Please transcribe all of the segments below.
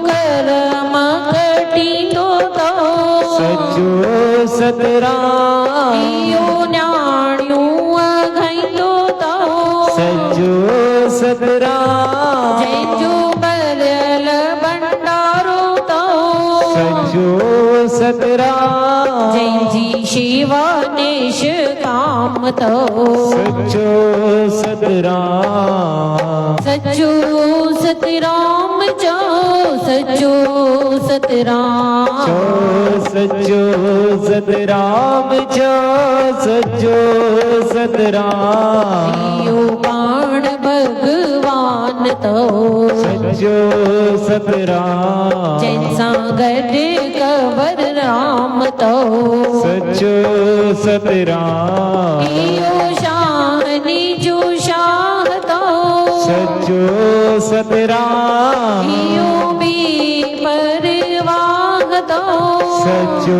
कर्म कटींदो तो सचो सतराम न्याणियों अघाईंदो तो सचो सतराम जंहिंजो भरियल भंडारो तो सचो सतराम जंहिंजी शेवा निष्काम तो सचो सतराम सचो सतराम चो सचो सतराम सचो सतराम सचो सतराम यो पाण भगवान तो सचो सतराम जैसा गड कवर राम तो सचो सतराम यो शाहनी जो शाह तो सचो सतराम यो भी परवाह तो सचो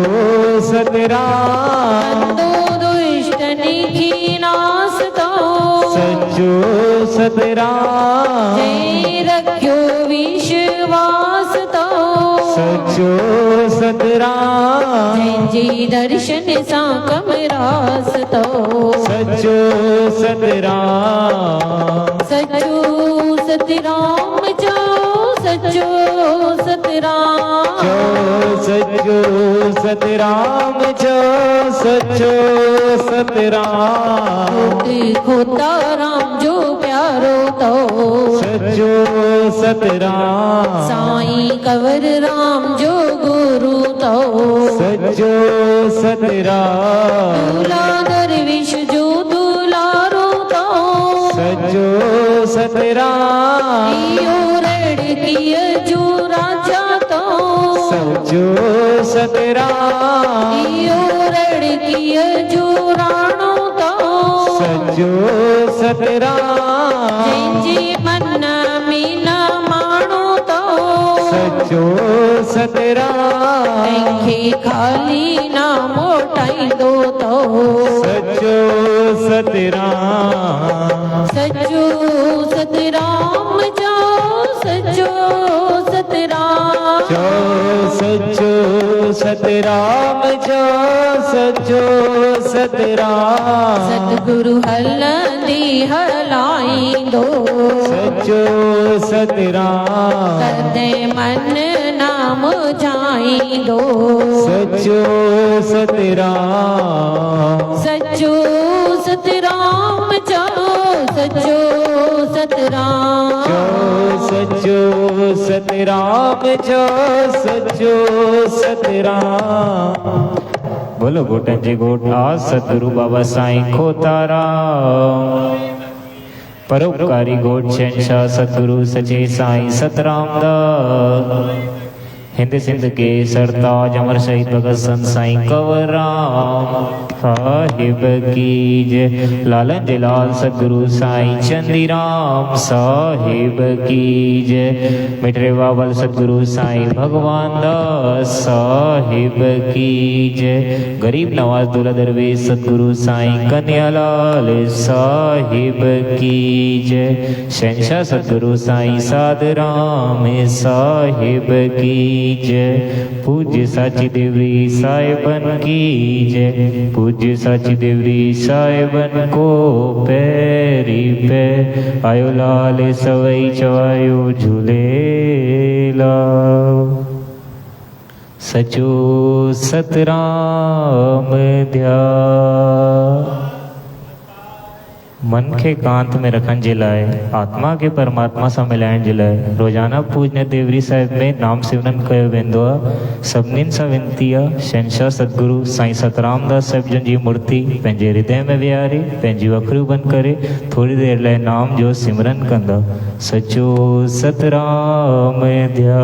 सतराम अंधो दुष्ट निखी नास तो सचो सतराम जय रख्यो विश्वास तो सचो सतराम जंहिंजे दर्शन सां कमरास तो सचो सतराम सचो सतराम चो सचो सतराम सचो सतराम सचो सतराम खोता राम जो प्यारो तो सचो सतराम साईं कंवर राम जो गुरु तो सचो सतराम दूल्हा दरविश जो दुलारो तो सचो सतराम यो रड़किय जो राजा तो सचो सतराम यो रड़किय जो राणो तो सचो सतराम जंहिंजे मन में न माणो तो सचो सतराम तंहिंखे खाली न मोटाईंदो तो सचो सतराम सचो सतराम जो सचो सतराम सचो सतराम सचो सतराम सतगुरु हलंदी हलाईंदो सचो सतराम कदे मन नाम जाईंदो सचो सतराम सचो सतराम चो सचो सतराम सचो सतराम सचो सतराम बोलो गोटन जी गोट आ सतगुरु बाबा साईं खोताराम परोपकारी गोट शहंशाह सतगुरु सचे साईं सतराम दास हिंद सिंध के सरताज अमर शहीद भगत सिंह साईं कंवरराम साहिब की जय लालन जलाल सतगुरु साईं चंदीराम साहिब की जय मिठरे बाबल सतगुरु साईं भगवान दास साहिब की जय गरीब नवाज दूल्हा दरवेश सतगुरु साईं कन्यालाल साहिब की जय शहंशाह सतगुरु साईं साधराम साहिब की जय पूज्य साची देवरी साहिबन की जय पूज्य साची देवरी साहिबन को पैरी पे आयो लाल सवई चवायो झूलेला सचो सतराम ध्या मन के कांत में रखण जे लाइ आत्मा के परमात्मा सां मिलाइण जे लाइ रोज़ाना पूजनीय देवरी साहिब में नाम सिमरन कयो वेंदो आहे। सभिनीनि सां विनती आहे शहंशाह सतगुरु साईं सतराम दास साहिब जन जी मूर्ति पंहिंजे हृदय में विहारे पंहिंजी अखियूं बंदि करे थोड़ी देर लाइ नाम जो सिमरन कंदा। सचो सतराम ध्या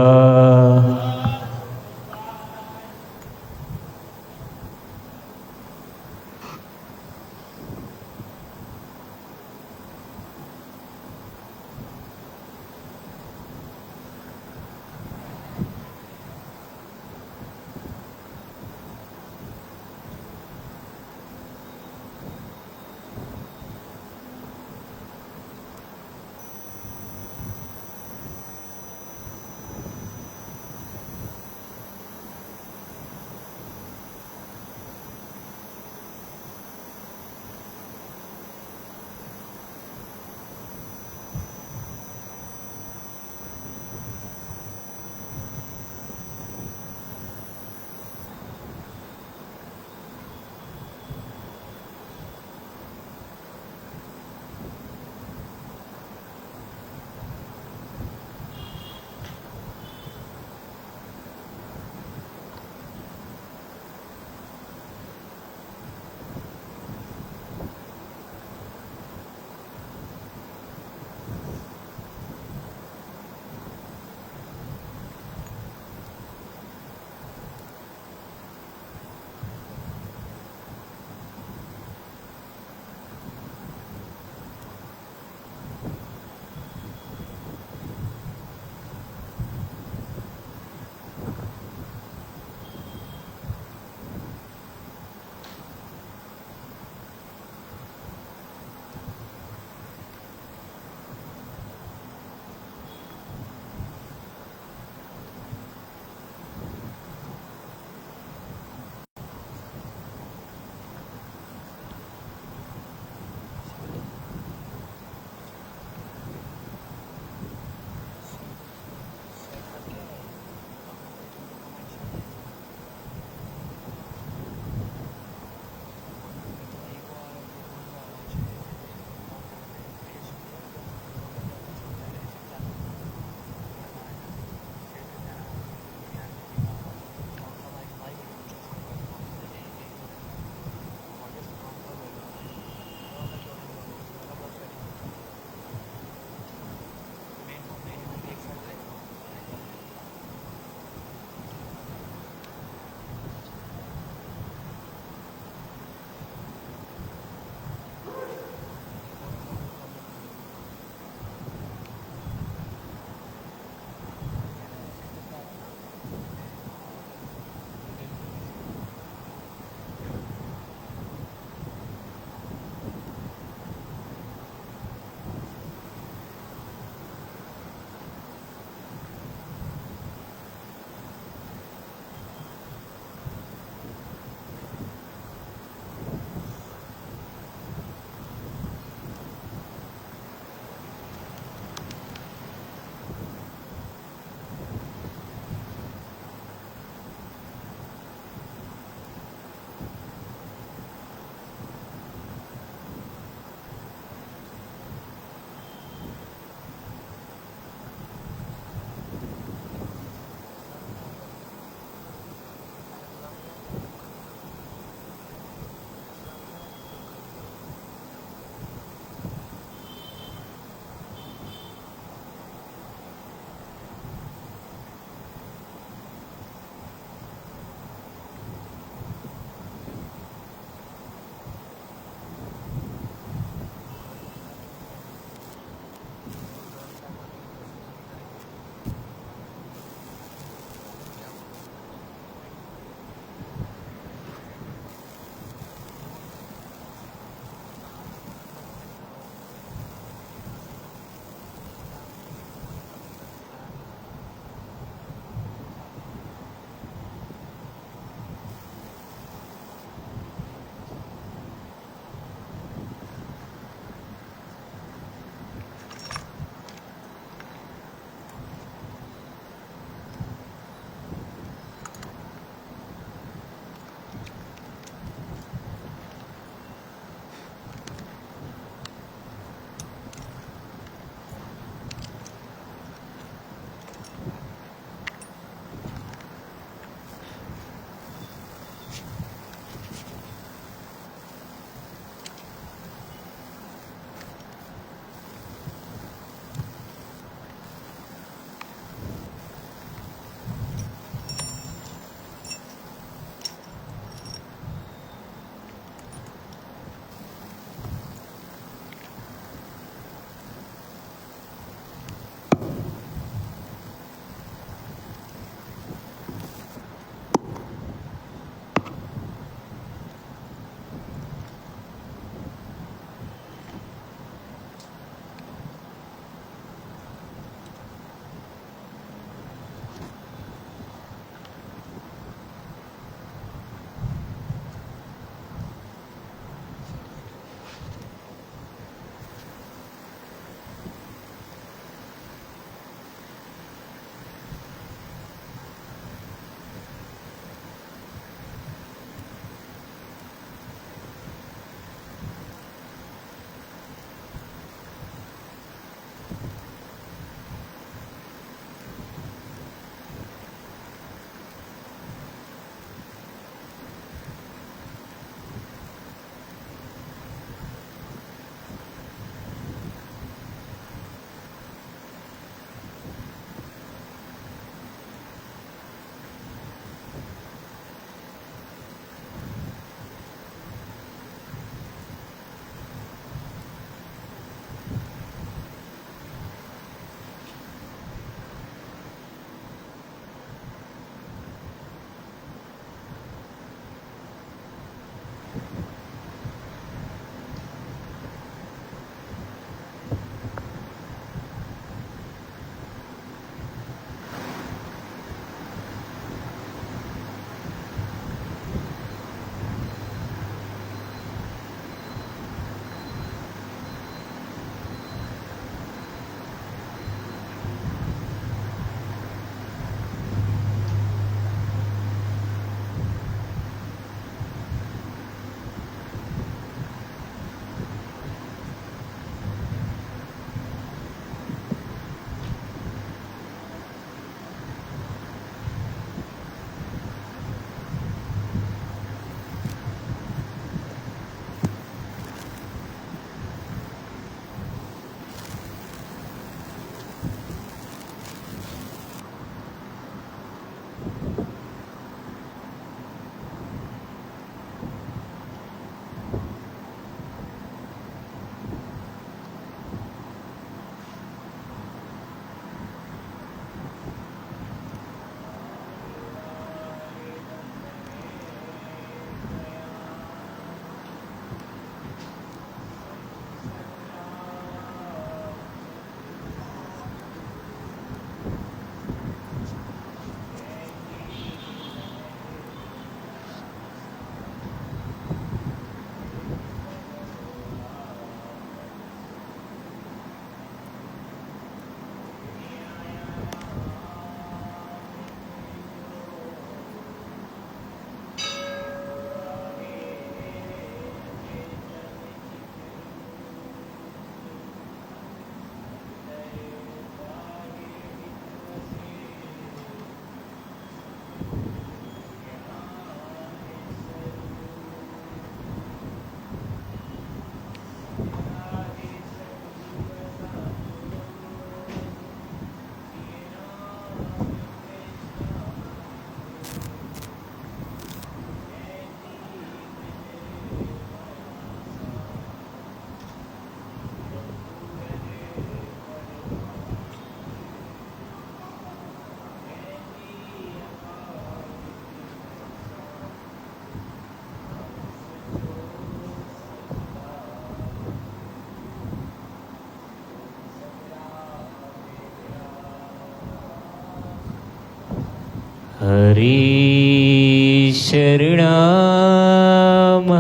हरि शरणम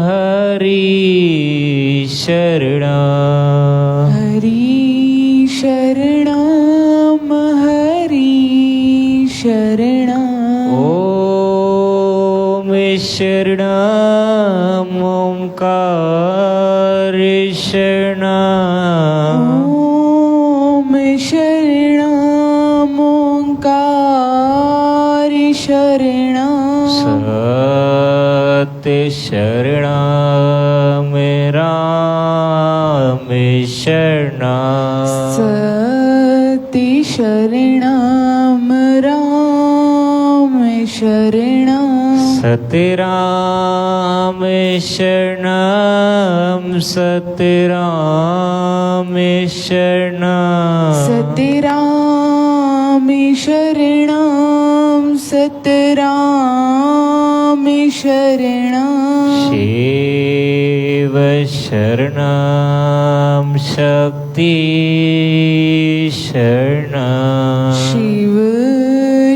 हरि शरणम हरि शरणम हरि शरणम ओम शरणम ओंकार शरणम ओम शरणम ओंकार शरणम सत्य शरणम राम शरणम सति शरणम राम शरणम सतराम शरणम सतराम शरणम सतिराम शरणम सतराम शरणम शिव शरणम शक्ति शरणम शिव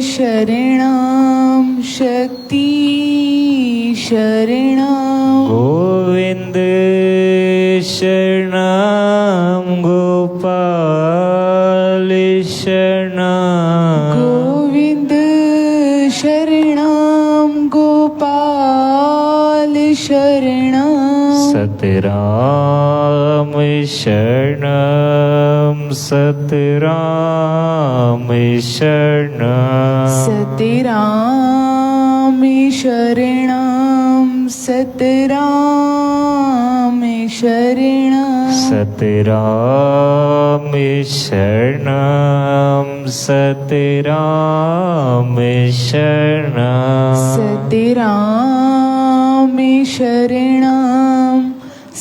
शरणम शक्ति शरणम गोविंद शरणम गोपाल शरणम गोविंद शरणम गोपाल शरणम सतराम शरणम सतराम शरणम सतिराम शरणम सतराम शरणम सतराम शरणम सतराम शरणम सतिराम शरणम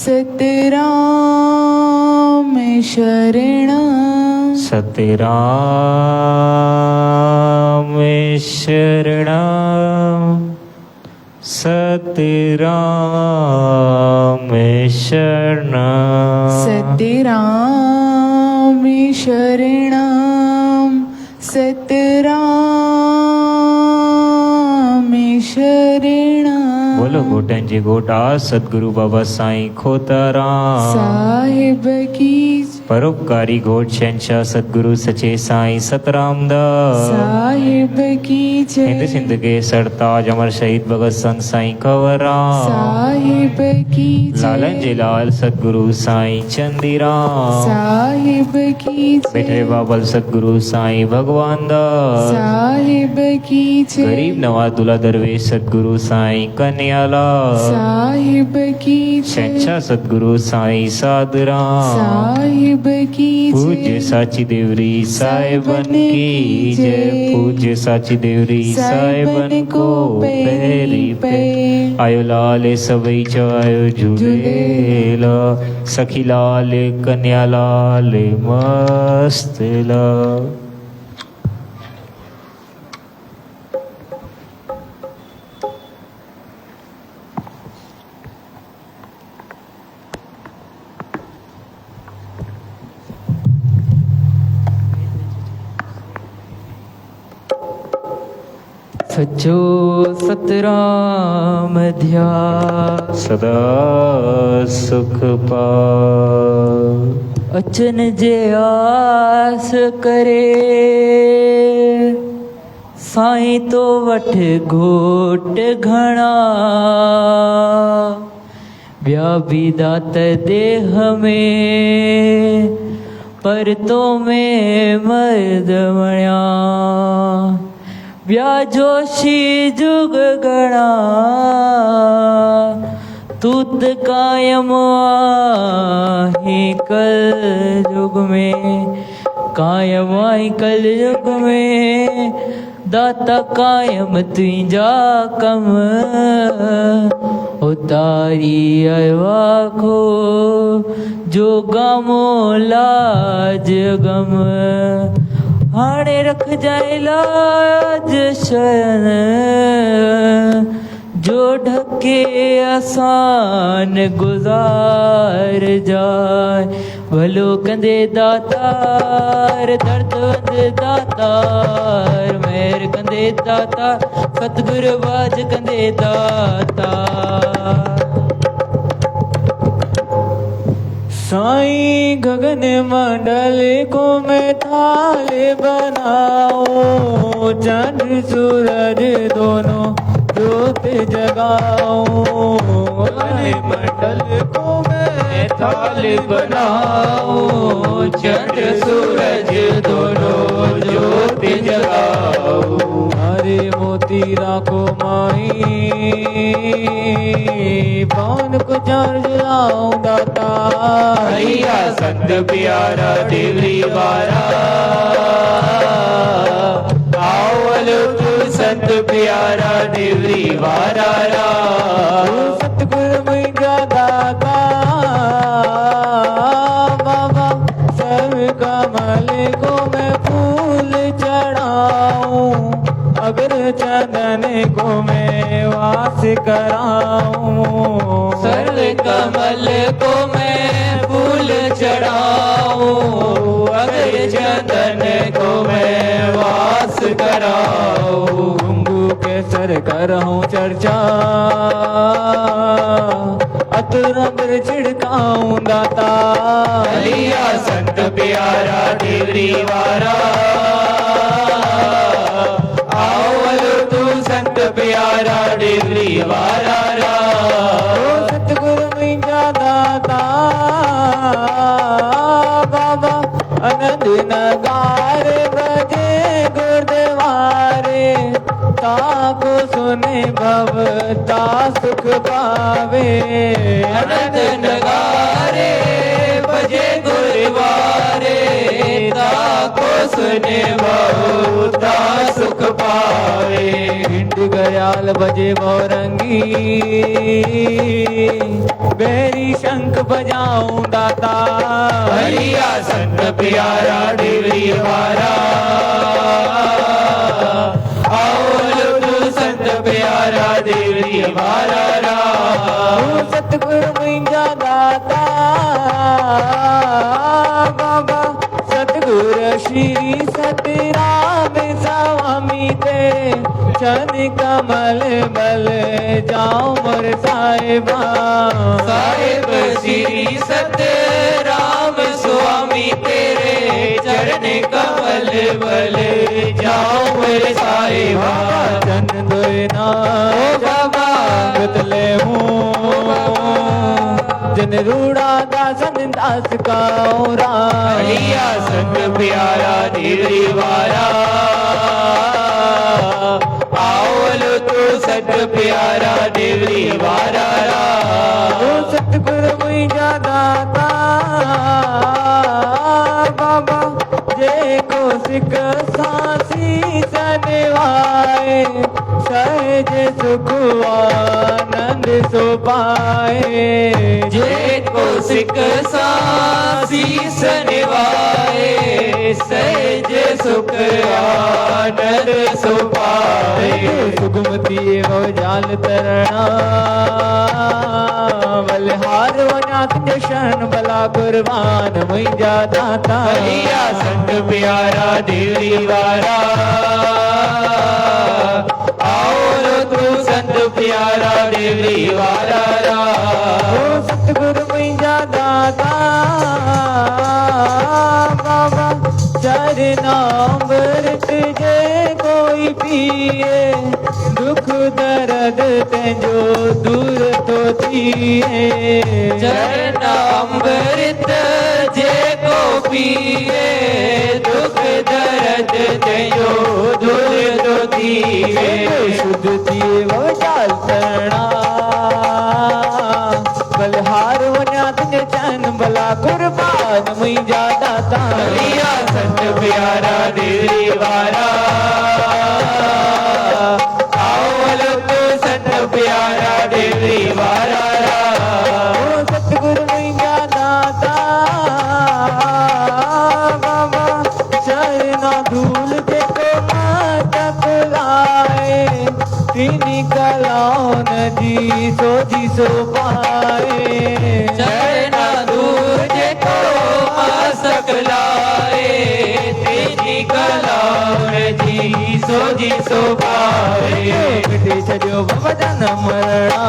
सतराम शरणम सतराम शरणम सतराम शरणम सतिराम शरणम सतराम शरणम बोलो गोटनजी गोटा सदगुरु बाबा साईं खोताराम साहिब की परोपकारी घोट शहंशाह सदगुरु सचे साईं सतरामदास साहिब की हिंद जय सिंध के सरताज अमर शहीद भगत संत साईं कंवरराम साहिब की लालन जय जी लाल सदगुरु साईं चंदीराम साहिब की बैठे जय बाबल सदगुरु साईं भगवान दास साहिब की जय गरीब नवाज दुल्हा दरवेश सदगुरु साईं कन्यालाल साहिब की जय शहंशाह सदगुरु साईं साधुराम साहिब की पूज्य जय साची देवरी साहिबन की जय पूज्य साची देवरी साहिबन को पैरी पे आयो लाल सबई चवायो झूलेला सखी लाल कन्या लाल मस्त लाल सचो सतराम ध्यान सदा सुख पा अचन जे आस करे साईं तो वठ घोट घणा ॿिया बि दात देह में पर तो में मर्द वणिया ॿिया जोशी जुग घणा तू त कायम आहीं कल युग में कायम आई कल युग में दाता कायम तुंहिंजा कम उतारी आखो जो गामो लाज गम हाणे रख जाए लाज शरण जो ढके आसान गुज़ार जाए भलो कंदे दातार दर्द वंद दातार मेहर कंदे कंदे दाता सतगुर बाज कंदे दाता। साईं गगन मंडल को मैं थाल बनाऊं, चंद्र सूरज दोनों ज्योत जगाऊं। गगन मंडल को मैं थाल बनाऊं, चंद्र सूरज दोनों ज्योत जगाऊं। हरे मोती राखो माई, पवन को चार जलाऊं दाता। हरिया संत प्यारा देवरी वारा, आवल तू संत प्यारा देवरी वारा रा। सतगुरु मुझा दाता बाबा, सब कमल को मैं फूल चढ़ाऊं, अगर चंदन को मैं वास कराऊं। सर्व कमल को मैं फूल चढ़ाऊं, अगर चंदन को मैं वास कराऊं। घुंघू के सर करहूं चर्चा, अतुर अमर छिड़काऊं दाता। हरिया संत प्यारा देवरी वारा, आवल तू संत प्यारा देवरी वारा रा। सतगुरु मुझा दाता बाबा, आनंद नगार बजे गुरुद्वारे। ताको सुने भवता सुख पावे, अनंत नगारे बजे गुरुवारे। ताको सुने बहुता सुख पावे। हिंड गयाल बजे मोरंगी, बेरी शंख बजाऊं दाता। हरिया संत प्यारा देवरी वारा, आवल तू संत प्यारा देवरी वारा रा। सतगुरु मुझा दाता बाबा, सतगुरु श्री सतराम स्वामी ते चन कमल बल जाऊं मोर साहिबा। साहिब श्री सत्य राम स्वामी तेरे चरण कमल बल जाओ मेरे साहिबा। चन दोना बाबा बतले हूँ, जन रूड़ा दासन दास का हरिया संत प्यारा देवरी वारा, आवल तू संत प्यारा देवरी वारा रा। सतगुरु मुझा दाता बाबा, जे को सिख सासी सनवाए। सहज सुख आनंद सो पाए, जे को सिख सासी सनवाए। सहज सुख आनंद सो पाए। सुगमती वो जाल तरना, बलिहार वनाथ जशन बला कुर्बान मुझा दाता। हरिया संत प्यारा देवरी वारा, आओ तू संत प्यारा देवरी वारा रा। सतगुरु मुझा दाता बाबा, चरनामृत जे कोई पिए। दुख दर्द तेजो दूर तो थिए। चरणामृत जे को पिए। दुख दर्द तेजो दूर तो थिए। शुद्ध थिए वो जाल तरना, बलहार वनाथ चन बला कुर्बान मुझा दाता। हरिया संत प्यारा देवरी वारा, आवल तू संत प्यारा देवरी वारा रा। सतगुरु मुझा दाता बाबा, चरना धूल के को माता बुलाए। तिनी कलाओं जी सो पाए। चरना दूर जे को सकलाए। तेरी कलाम जी सोजी सो पाए मिटी छो भवन मरणा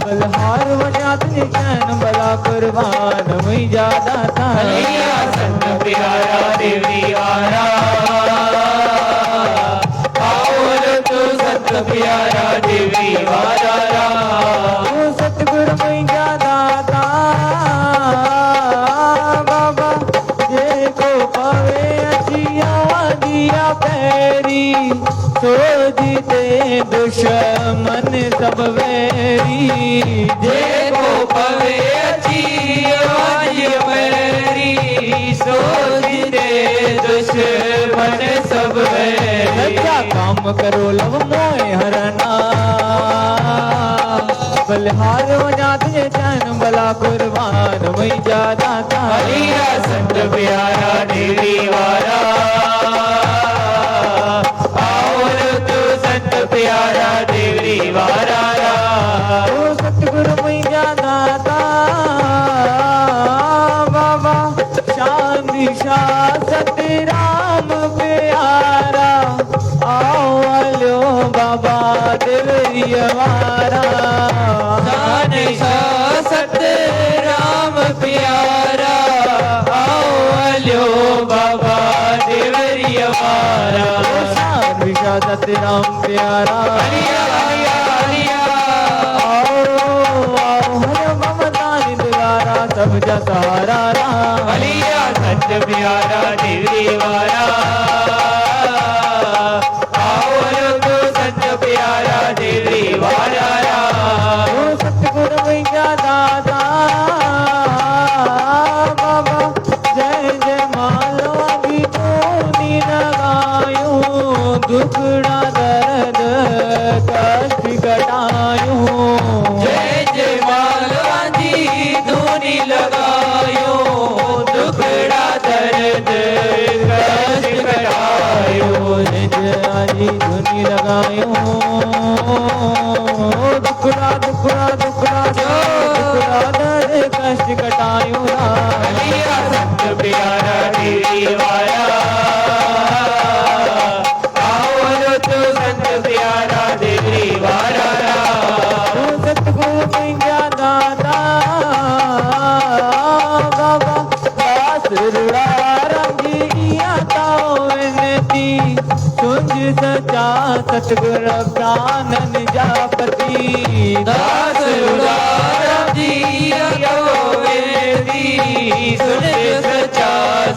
बलहार वजात निशान बला कुर्बान मुई ज्यादा था संत प्यारा देवी वारा आओ तो संत प्यारा देवी वारा सतगुरु मुई ज्यादा था बाबा जे को पवे अचिया दिया पैरी सो जीते दुश्मन सब वैरी जे को पवे अचिया पैरी सो जीते दुश्मन सब वैरी क्या काम करो लव मोए हरना बलहार वजात जे चैन बला कुर्बान मुई ज्यादा था हरिया संत प्यारा देवी वारा आओ तू संत प्यारा देवी वारा ओ सतगुरु मुई ज्यादा था बाबा शांति शाह सतराम प्यारा आओ अलो बाबा देवरिया वारा सतराम प्यारा आओ अलो बाबा देवरिया वारा विशा सतराम प्यारा आओ हर ममतानी दुलारा सब जा सहारा हलिया सत प्यारा देवी वारा आओ तो सत प्यारा देवी वारा सतगुरु मैया दादा बाबा जय जय मालवा गीतो नी लगायो दुखड़ा दर्द कष्ट घटायो जय जय मालवा जी धूनी लगायो दुखड़ा दर्द कष्ट घटायो जय जय जी धूनी लगायो दुखड़ा दुखड़ा दुखड़ा दुखड़ा दर्द कष्ट घटायो हलिया संत प्यारा देवी वारा आओ तो संत प्यारा देवी वारा सतगुरु मैया दादा बाबा दास रुड़ा रंगिया ताओ विनती सुंज सचा सतगुरु प्राणन जापति दास रुड़ा रंगिया ताओ विनती सुंज सचा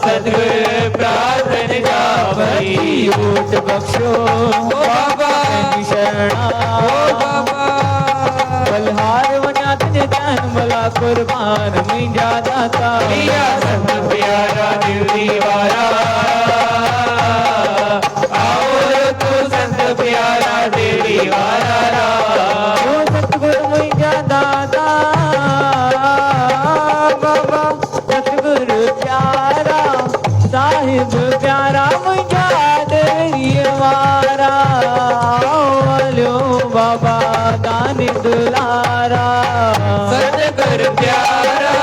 सतगुरु प्राणन जापति ऊट बख्शो बाबा शरणा बाबा बलहार वजात जे चैन बला कुर्बान मुई ज्यादा था संत प्यारा देवी वारा आओ तो संत प्यारा देवी वारा सतगुरु मुई ज्यादा था बाबा सतगुरु प्यारा साहिब प्यारा मुई देवी वारा लो बाबा दानी दुलारा सतगुरु प्यारा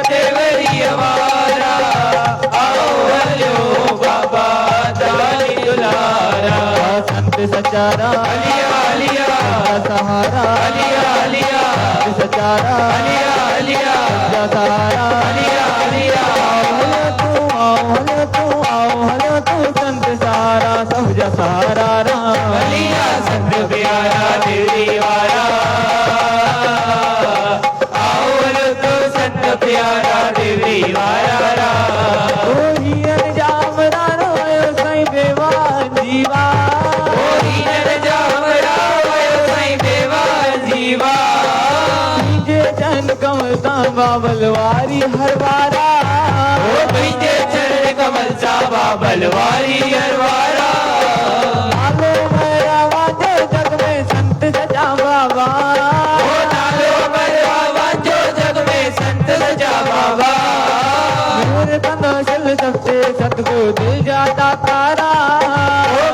देवरिया वारा आओ लो बाबा दानी दुलारा संत सचारा अलिया अलिया सहारा अलिया अलिया सचारा अलिया अलिया सहारा अलिया अलिया आओ तू संत सारा सब जा सहारा अलिया संत प्यारा देवी वारा आओ तो संत प्यारा देवी वारा जाम रोयो साईं बेवा जीवा जाम रोयो साईं बेवा जीवा जे चंद कमल सा बाबलवारी हरवारा जे चरण कमल सा बाबलवारी हरवारा आलो मेरा वाजो जग में संत सजा बाबा नालो मेरा वाजो जग में संत सजा बाबा मेरे कनोशल सबसे सतगुरु दिल जाता तारा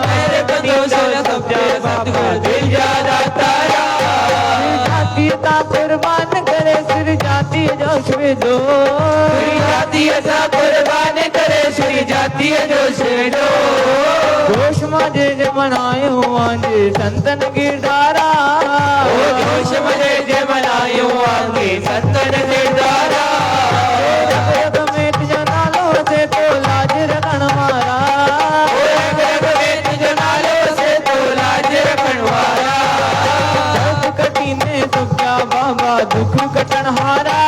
मेरे कनोशल सबसे सतगुरु दिल जाता तारा जातीयता कुर्बान करे श्री जातीय जोश में दो श्री जातीयता कुर्बान करे श्री जातीय जोश में दो जोश मजे जे मनायो आंजे संतन गिरधारा जोश मजे जे मनायो आंजे संतन गिरधारा जग में तुझा नालो से तो लाज रखण वारा जग में तुझा नालो से तो लाज रखण वारा दर्द कटीने सब्जा बाबा दुख कटण हारा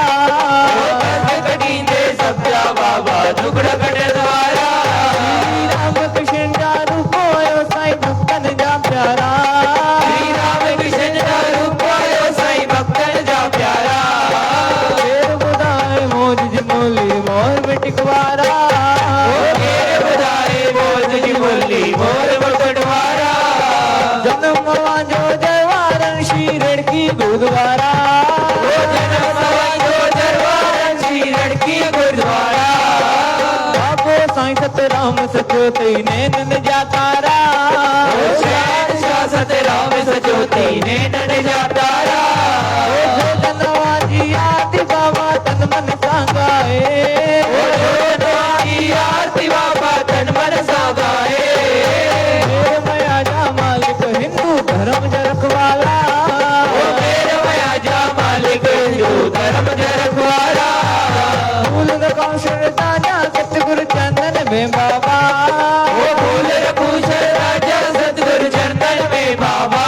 दर्द कटीने सब्जा बाबा दुख कटण हारा श्री राम कृष्ण जा रूप आयो साईं भक्तन जा प्यारा श्री राम कृष्ण जा रूप आयो साईं भक्तन जा प्यारा शेर बुधाए मौज जी मोली मोर में टिकवारा शेर बुधाए मौज जी मोली मोर में टिकवारा जन्म वांजो जयवारन श्री रड़की गुरुद्वारा जन्म वांजो जयवारन श्री रड़की गुरुद्वारा बाबो साईं सतराम सचोती नैनन जातारा शहंशाह सतराम सचोती नैनन जातारा जो जनवाजी आरती बाबा तन मन सांगाए जो जनवाजी आरती बाबा तन मन सांगाए मेरे मया जा मालिक हिंदू धर्म जरखवाला मेरे मया जा मालिक हिंदू धर्म जरखवाला फूल कौशल राजा सतगुरु चंदन में बाबा फूल भूषण राजा सतगुरु चंदन में बाबा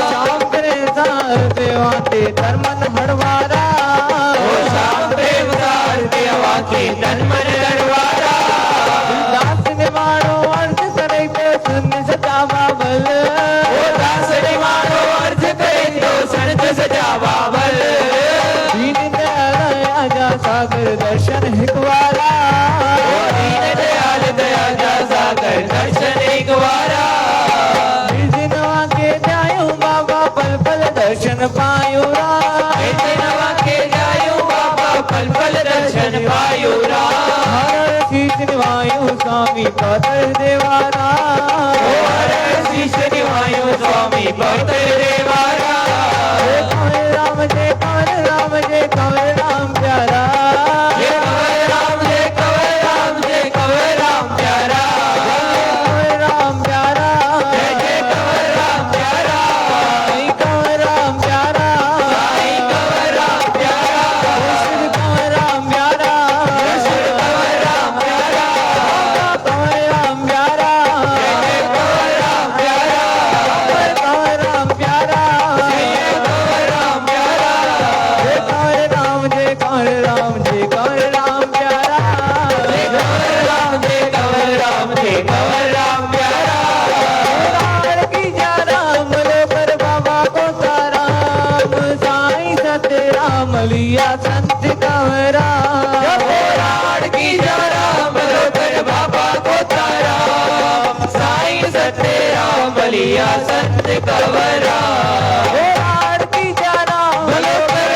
श्याम प्रेम सार देवा के धर्मन हड़वारा श्याम प्रेम सार देवा के धर्मन हड़वारा दास ने मारो अर्थ करे तो सुन सजा बाबल दास ने मारो अर्थ करे तो सुन सजा बाबल दीन दयाल आजा सागर दर्शन हिकवारा दीन दयाल दया जा सागर दर्शन हिकवारा निर्जिनवा के जायो बाबा पल पल दर्शन पायो रा निर्जिनवा के जायो बाबा पल पल दर्शन पायो रा हर शीश निवायो स्वामी पतर देवारा हर शीश निवायो स्वामी पतर देवारा जय राम जय राम जय राम प्यारा जय राम जय राम जय राम प्यारा जय राम प्यारा जय राम प्यारा जय राम प्यारा जय राम प्यारा श्री राम प्यारा श्री राम प्यारा राम प्यारा जय राम प्यारा राम प्यारा राम प्यारा जय राम जय राम जय राम प्यारा जय राम जय राम जय राम प्यारा राम की जा राम लो कर बाबा को ताराम साईं सतराम लिया संत कंवरा राम की जा राम लो कर बाबा को ताराम साईं सतराम लिया संत कंवरा राम की जा राम लो कर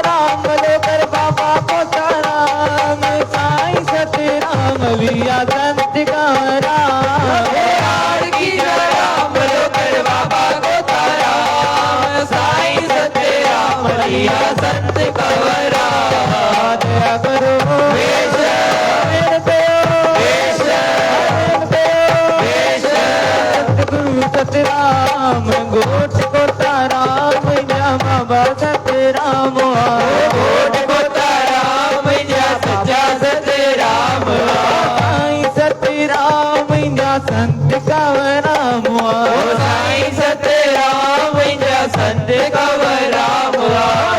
राम लो कर बाबा को ताराम साईं सतराम लिया संत कंवरा राम की जा राम लो कर बाबा को ताराम साईं सतराम लिया संत कंवरा दया करो वेश मेरे पे वेश सतगुरु सतराम गोट को ताराम जा बाबा सतराम गोट को ताराम जा सच्चा सतराम साईं सतराम जा संत कंवराम साईं सतराम जा संत कंवराम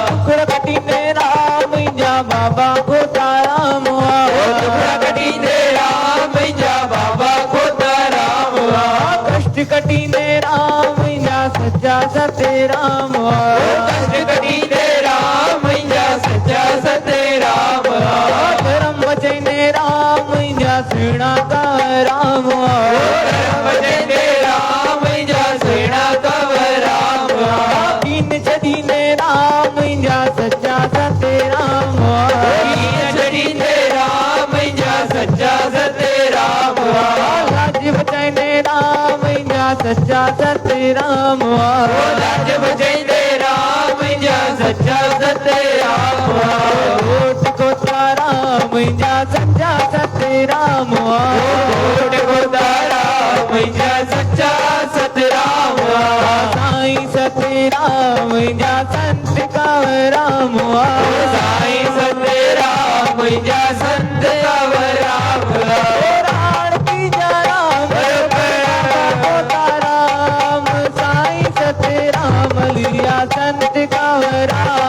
टुकड़ा कटीने राम जा बाबा को ताराम टुकड़ा कटीने राम जा बाबा को ताराम कष्ट कटीने राम जा सच्चा सतराम कष्ट कटीने राम जा सच्चा सतराम धर्म बचने राम जा सेना का राम धर्म बचने राम जा सेना का राम दीन चढ़ीने राम जा सच्चा सतराम दीन चढ़ीने राम जा सच्चा सतराम लाज बचाने राम जा सच्चा सतराम लाज बचाने राम जा सच्चा सतराम गोट को ताराम मुंहिंजा सच्चा सतराम कोट को तारा मुंहिंजा सच्चा सतराम साईं सतराम मुंहिंजा संत कंवराम साईं सतराम मुंहिंजा संत कंवराम राण की जराम ताराम साईं सतराम लिया संत कंवराम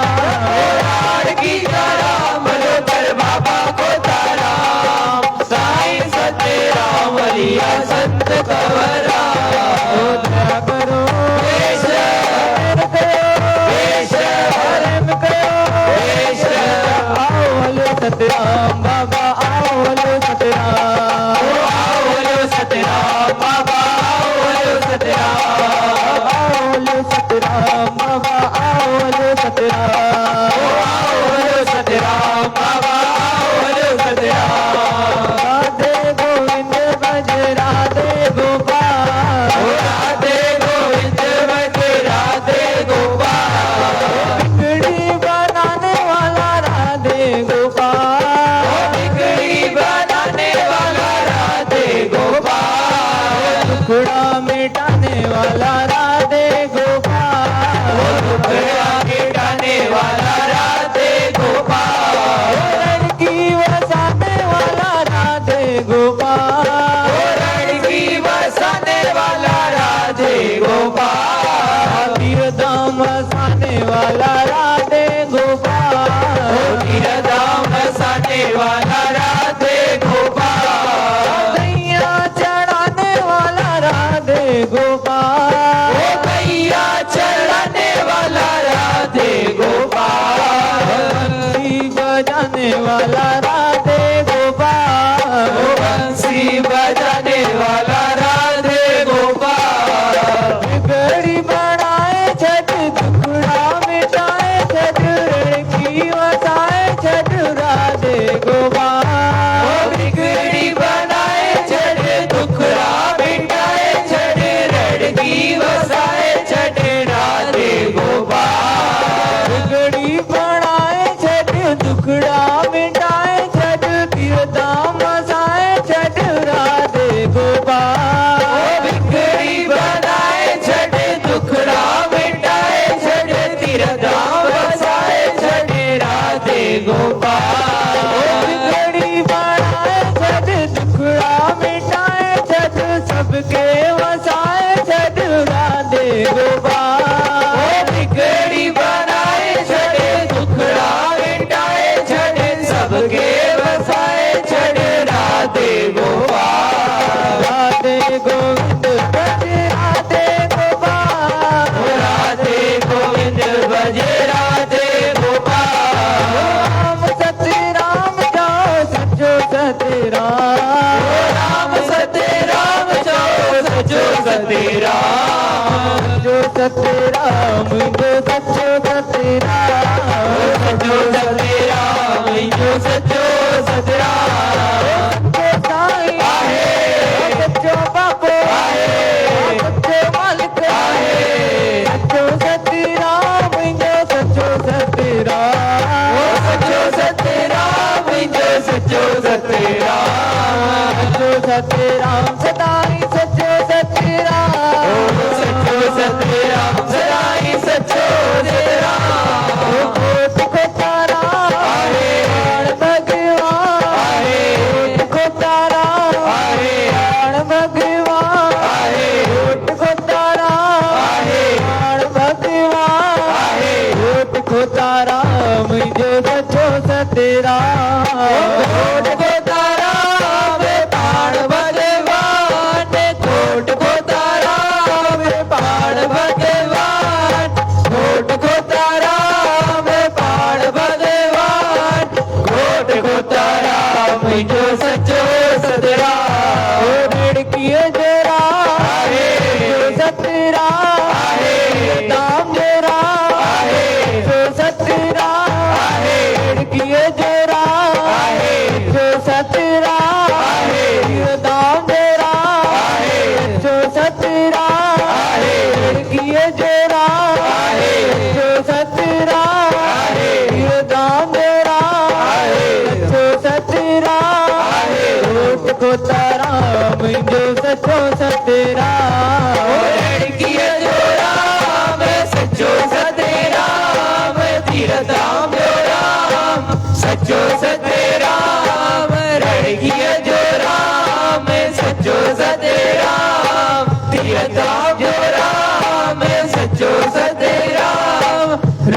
राण की जराम पर बाबा को ताराम साईं सतराम लिया संत कंवराम दया करो सतराम बाबा आओ सतराम सतराम बाबा आओ सतराम सतराम बाबा आओ सतराम सतराम बाबा आओ सतराम राधे गोविंद भज राधे गोपाल राधे गोविंद भज राधे गोपाल बिगड़ी बनाने वाला राधे गोपाल बिगड़ी बनाने वाला राधे गोपाल टुकड़ा मिटाने वाला राधे गोपाल टुकड़ा मिटाने वाला राधे गोपाल लड़की बसाने वाला राधे गोपाल लड़की बसाने वाला राधे गोपाल तीरधाम बसाने वाला राधे गोपाल तीरधाम बसाने वाला राधे गोपाल गैया चढ़ाने वाला राधे गोपाल गैया चढ़ाने वाला राधे गोपाल बंसी बजाने वाला राधे गोपाल बंसी बजाने वाला राधे गोपाल बिगड़ी बनाए छठ टुकड़ा मिटाए छठ लड़की बसाए छठ राधे गोपाल बिगड़ी बनाए छठ टुकड़ा मिटाए छठ लड़की बसाए छठ राधे गोपाल बिगड़ी बनाए छठ टुकड़ा मिटाए छठ तीरधाम बसाए छठ राधे गोपाल बिगड़ी बनाए छठ टुकड़ा मिटाए छठ तीरधाम बसाए छठ राधे गोपाल बिगड़ी बनाए छठ टुकड़ा मिटाए छठ सबके वसाए छठ राधे गोपाल बिगड़ी बनाए छठ टुकड़ा मिटाए छठ सबके वसाए छठ राधे गोपाल राधे गोविंद भज राधे गोपाल राधे गोविंद भज राधे गोपाल राम सतराम जाओ सचो सतराम राम सतराम जाओ सचो सतराम जो सतराम जो सचो सतराम सचो सतराम जो सचो सतराम साईं आहे सचो बाबो आहे सचो मालिक आहे सचो सतराम जो सचो सतराम सचो सतराम जो सचो सतराम सचो सतराम सदाई सचो सतराम सचो सतराम सदाई सचो सतराम कोट को तारा आहे भगवान आहे को तारा आहे भगवान आहे को तारा आहे भगवान आहे को तारा मुझे सचो सतराम कोट को तारा पाण भगवान कोट को तारा पाण भगवान कोट को तारा पाण भगवान कोट को तारा मुझो सचो सतराम लड़की जरा आहे सतराम आहे नाम जरा आहे सतराम आहे लड़की जरा आहे सतराम आहे नाम जरा आहे सतराम आहे लड़की जरा आहे सतराम आहे नाम जरा आहे सतराम खोताराम जो सचो सतराम लड़कीअ जो राम सचो सतराम तीरथाम जो राम सचो सतराम लड़कीअ जो राम सचो सतराम तीरथाम जो राम सचो सतराम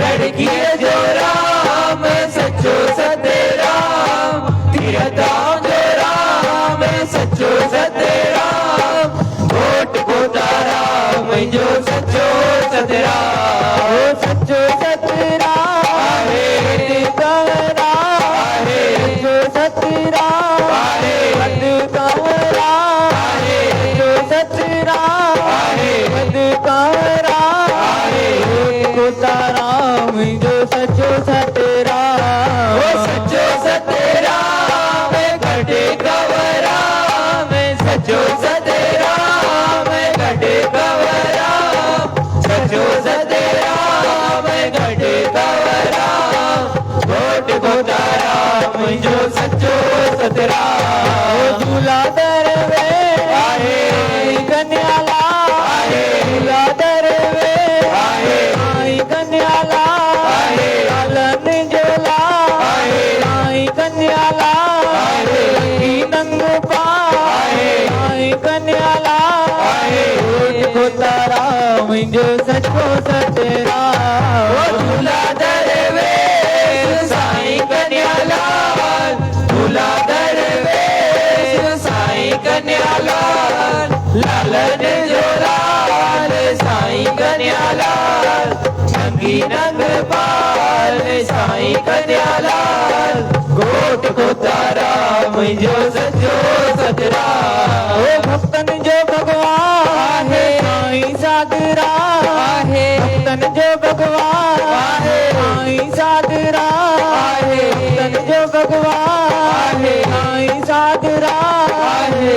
लड़कीअ जो राम सचो सतराम तीरथाम जो राम सचो सतराम घोट खोताराम जो सचो सतराम सचो सतराम हरे कहरा हरे सचो सतराम हरे पद कहरा हरे सचो सतराम हरे पद कहरा हरे खोताराम जो सचो सतराम सचो सतराम घटे कवराम सचो सतराम घटे कवराम सचो सतराम घटे कवराम घोट खोताराम जो सचो सतराम झूला दरवे आहे कन्याला आहे झूला दरवे आहे कन्याला आहे लालन जोला आहे कन्याला आहे नंग पा आहे कन्याला आहे खोताराम जो सचो सतराम झूला दरवे साईं कन्याला झूला दरवे साईं कन्याला लालन जोलाल साईं कन्याला नंगी नंग पाल साईं कन्याला घोट खोताराम जो सचो सतराम भक्तन जो भगवान है साईं सागरा है भक्तन जो भगवान है साईं सागरा है भक्तन जो भगवान है साईं सागरा है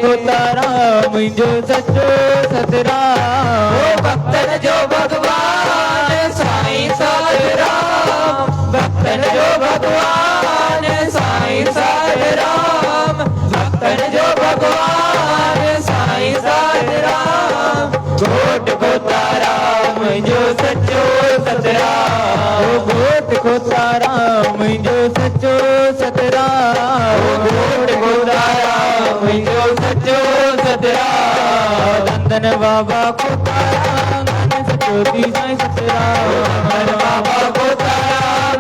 खोताराम जो सचो सतराम भक्तन जो भगवान साईं सागराम भक्तन जो भगवान साईं सागराम भक्तन जो भगवान साईं सागराम घोट खोताराम जो सचो सतराम घोट खोताराम जो सचो सतराम घोट खोताराम जो सचो सतराम नंदन बाबा खोताराम सचोती साईं सतराम नंदन बाबा खोताराम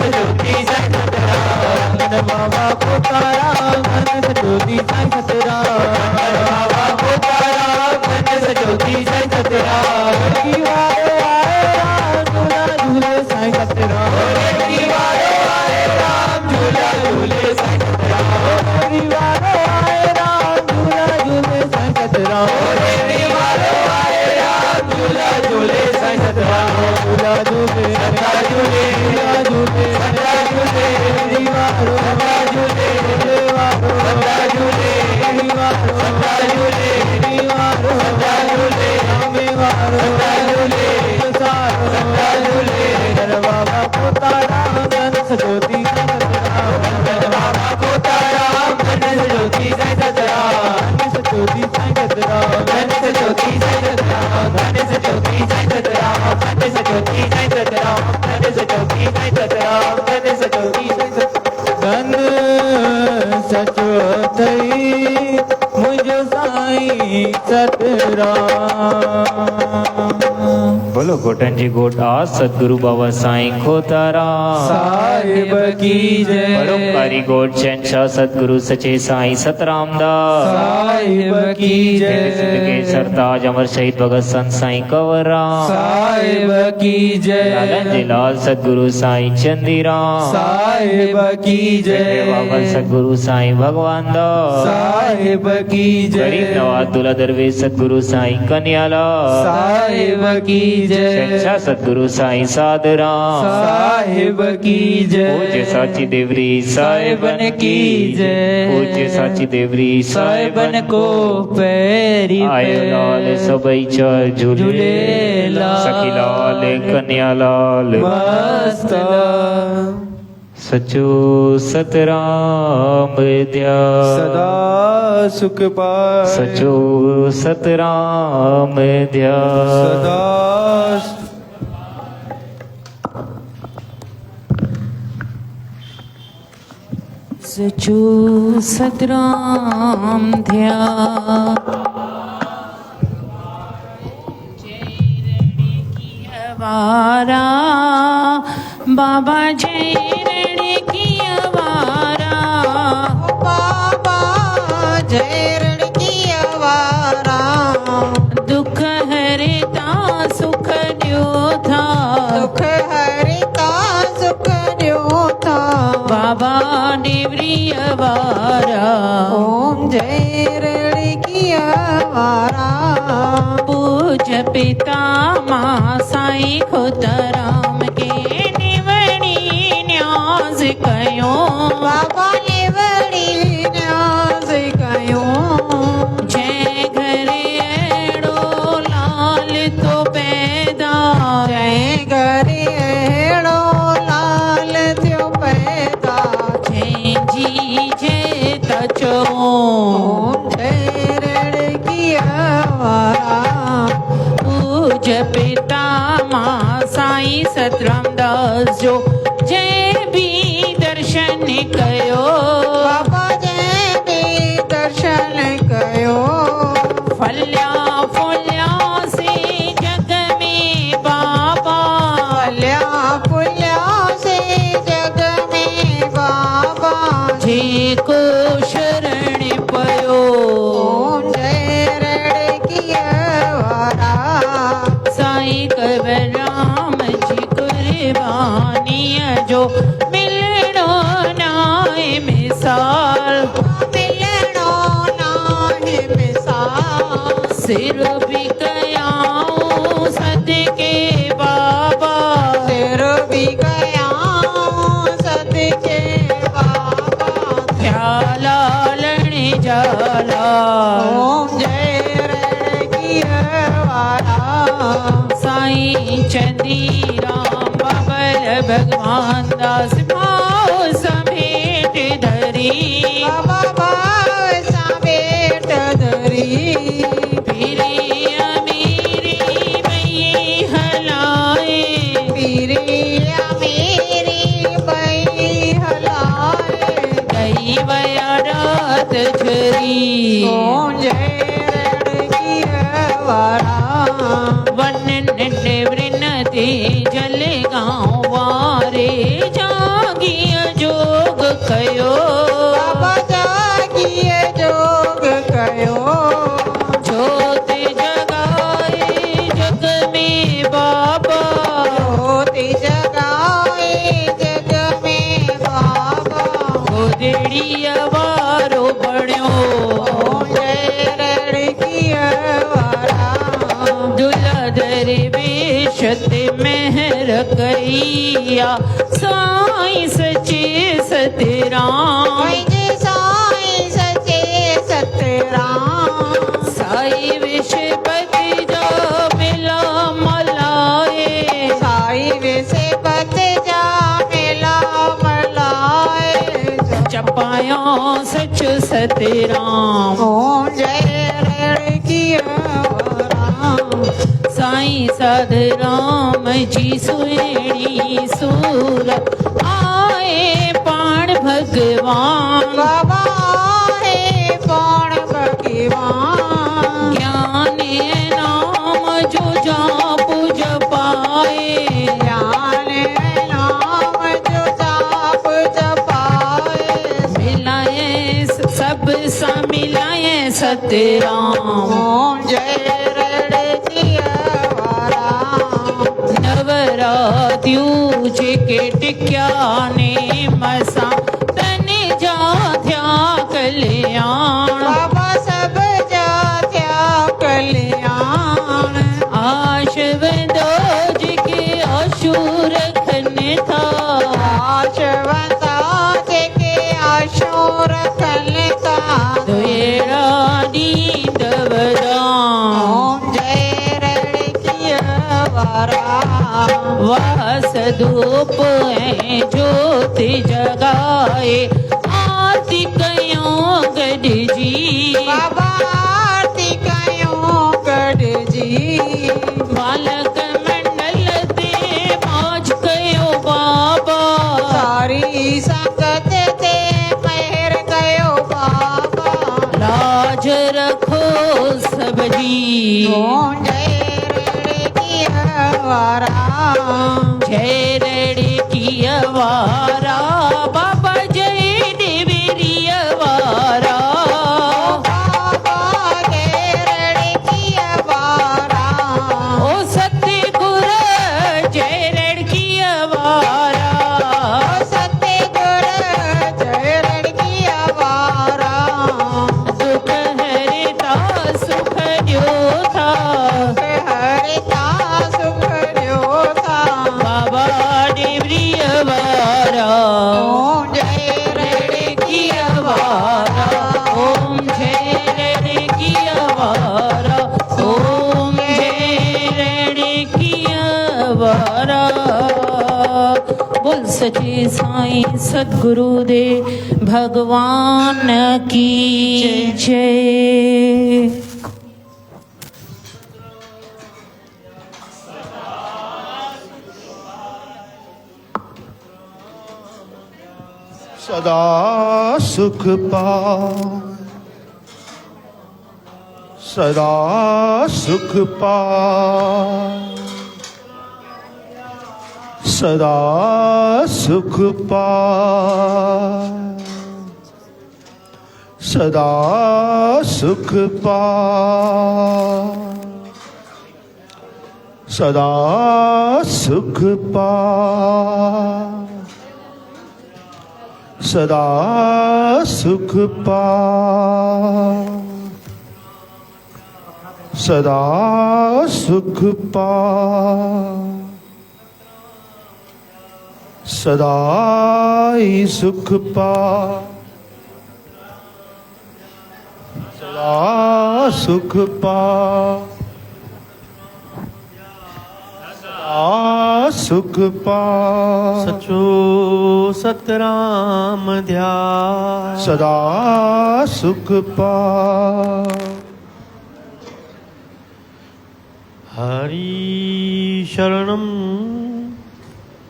सचोती साईं सतराम नंदन बाबा खोताराम सचोती साईं सतराम नंदन बाबा खोताराम सचोती साईं सतराम लड़की वाले आए राम झूला झूले साईं सतराम लड़की वाले आए राम झूला झूले साईं सतराम लड़की वाले आए राम झूला झूले साईं सतराम लड़की वाले आए राम झूला झूले साईं सतराम झूला झूले सदा झूले झूला झूले सदा झूले दीवारो सदा झूले देवारो सदा झूले दीवारो सदा झूले दीवारो सदा झूले मेवारो सदा झूले सारो सदा झूले नर बाबा खोताराम गणेश ज्योति सतराम नर बाबा खोताराम गणेश ज्योति सतराम गणेश ज्योति सतराम गणेश ज्योति सतराम गणेश ज्योति सतराम गणेश ज्योति सतराम गणेश ज्योति सतराम गणेश ज्योति गण सचो थई मुझ साईं सतराम बोलो घोटन जी घोट आज सदगुरु बाबा साईं खोताराम साहिब की जय परोपकारी घोट शहंशाह सदगुरु सचे साईं सतराम दास साहिब की मेरे सिंध के जय सरताज अमर शहीद भगत संत साईं कंवरराम साहिब की लालन जय जिलाल सदगुरु साईं चंदीराम साहिब की मेरे बाबा जय सदगुरु साईं भगवान दास साहिब की गरीब जय नवाज दुल्हा दरवेश सदगुरु साईं कन्याला साहिब की शहंशाह जय सदगुरु साईं साधराम साहिब की पूज्य जय साची देवरी साहिबन की जय पूज्य साची देवरी साहिबन को पैरी आयो लाल सबई चल झूले झूले लाल सखी लाल कन्या लाल मस्त सचो सतराम दया सदा सुख पाए सचो सतराम दया सदा सचो सतराम ध्या वारा बाबा जय रण की अवारा बाबा जय रण की अवारा दुख हरता सुख द्यो था दुख हरिता सुख द्यो था बाबा देवरी अवारा ओम जय रण की अवारा पूज पिता माँ साई खुदराम के निवणी न्याज कयो बाबा ने बड़ी न्याज कयो जय घरे एड़ो लाल तो पैदा जय घरे अहिड़ो लाल थियो पैदा जय जी जय तचो ओम जय रण की अवारा पूज पिता माँ साई सतराम दास जो जय भी दर्शन कयो बाबा जय भी दर्शन कयो फल्या फुल्या से जग में बाबा फल्या फुल्या से जग में बाबा जी को शरण पयो ओम जय रण की अवारा साईं कवर राम जी कुर्बानी जो मिलणो नाए मिसाल मिलणो नाहे मिसाल सिर भी कयाऊं सदके बाबा सिर भी गया सदके बाबा ख्याला लण जाला ओम जय रण की अवारा साईं चंदी राम बाबर भगवान दास भाव समेट धरी बाबा समेट धरी फिरी अमीरी मई हलाए पीरिया मेरी बई हलाए गई वया रात झरी ओम जय रण की अवारा वन वृन ते जल गाँव वारे जागिय जोग कयो बाबा जागिए जोग कयो ज्योत जगाए जग में बाबा ज्योति जगाए जग में बाबा गोदड़ी वारो बण्यो ओम जय रण की अवारा दुलधर वेश ते मेहर करिया साईं सचे सतराम वैजे साईं सचे सतराम साई विषपति जा मिला मलाए साई विसे पत जा मिला मलाए चपायो सच सतराम ओम जय रण की अवारा साईं साध राम जी सुहिणी सूरत आए पाण भगवान बाबा है कौन भगवान ज्ञान नाम जो जाप जपाए ज्ञान नाम जो जाप जपाए मिलाए सब सा मिलाए सतराम ओम जय रण की अवारा नवरात्रियों जेके टिक्या ने मसा तने जा थया कल्याण बाबा सब जात्या कल्याण आशवंदो जेके अशूर खन था आशवंता जेके आशूर कलता दुएड़ा नींद वदाम ओम जय रण की अवारा वास धूप है ज्योत जगाए आरती कयो गढ़ जी बाबा आरती कयो गढ़ जी बालक मंडल ते मौज कयो बाबा सारी संगत ते मेहर कयो बाबा लाज रखो सब जी जय रेड़े की हवारा जय रेड़े की अवारा बाबा जय देवेरी अवारा बाबा जय रेड़े की हवारा ओ सतगुर जय रेड़ की अवारा सतगुर जय रेड़े की हवारा दुख हरता सुख द्योता हरिता सुख द्योता बाबा देवरी अवारा ओम जय रेड़े की अवारा ओम जय रेड़े की अवारा ओम जय रेड़े की अवारा बोल सचे साईं सद्गुरु दे भगवान की जय सदा सुख पाओ सदा सुख पाओ सदा सुख पाओ सदा सुख पाओ सदा सुख पाओ सदा सुख पाओ सदा सुख पाओ सदा ही सुख पाओ सदा सुख पाओ सदा सुख पाओ सचो सतराम ध्यान सदा सुख पाओ हरि शरणम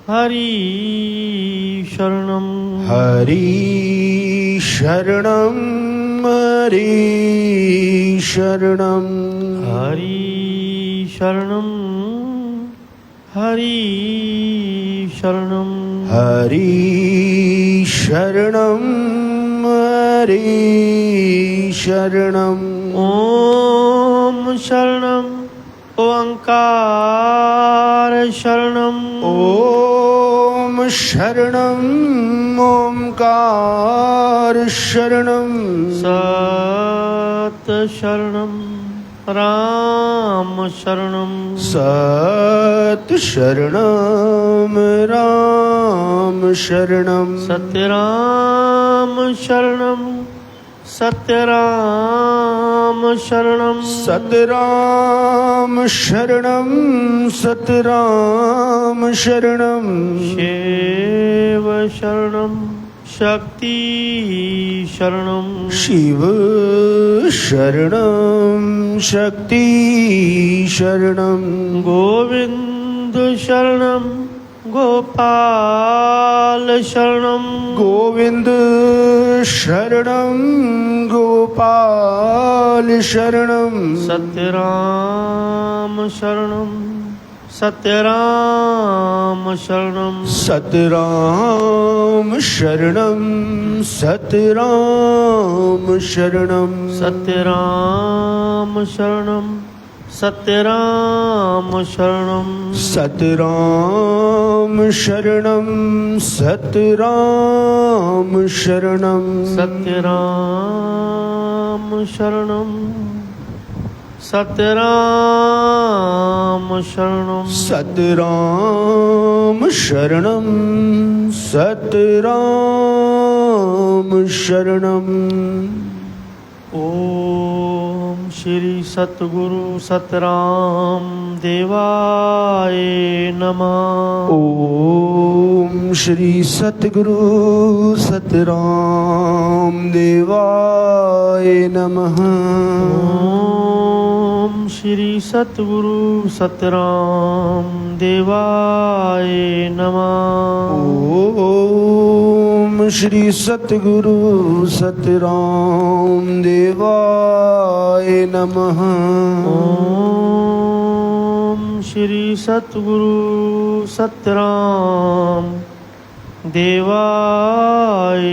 हरि शरणम हरि शरणं हरि शरणं हरि शरणम हरि शरणम हरि शरणं हरि शरणं ओम शरणम ओंकार शरणम ॐ शरणं ओंकार शरणं सत शरणम राम शरणम सत शरणं राम शरणं सत्यराम शरणम सत्यराम शरणम सतराम शरणं सतराम शरणं शिव शरणम शक्ति शरणम शिव शरणं शक्ति शरणं गोविंद शरणम गोपाल शरणम गोविंद शरणं गोपाल शरणं सत्यराम शरणम सत्यराम शरणम सतराम शरणं सतराम शरणं सत्यराम शरणम सत्यराम शरणम सतराम शरणं सतराम शरणं सत्यराम शरणम सत्यराम शरणम सतराम शरणं सतराम शरणं ओम श्री सतगुरु सतराम देवाय नमः। ओम श्री सतगुरु सतराम देवाय नमः। ओम श्री सतगुरु सतराम देवाय नमः। ओम श्री सतगुरु सतराम देवाय नमः। ओम श्री सतगुरु सतराम देवाय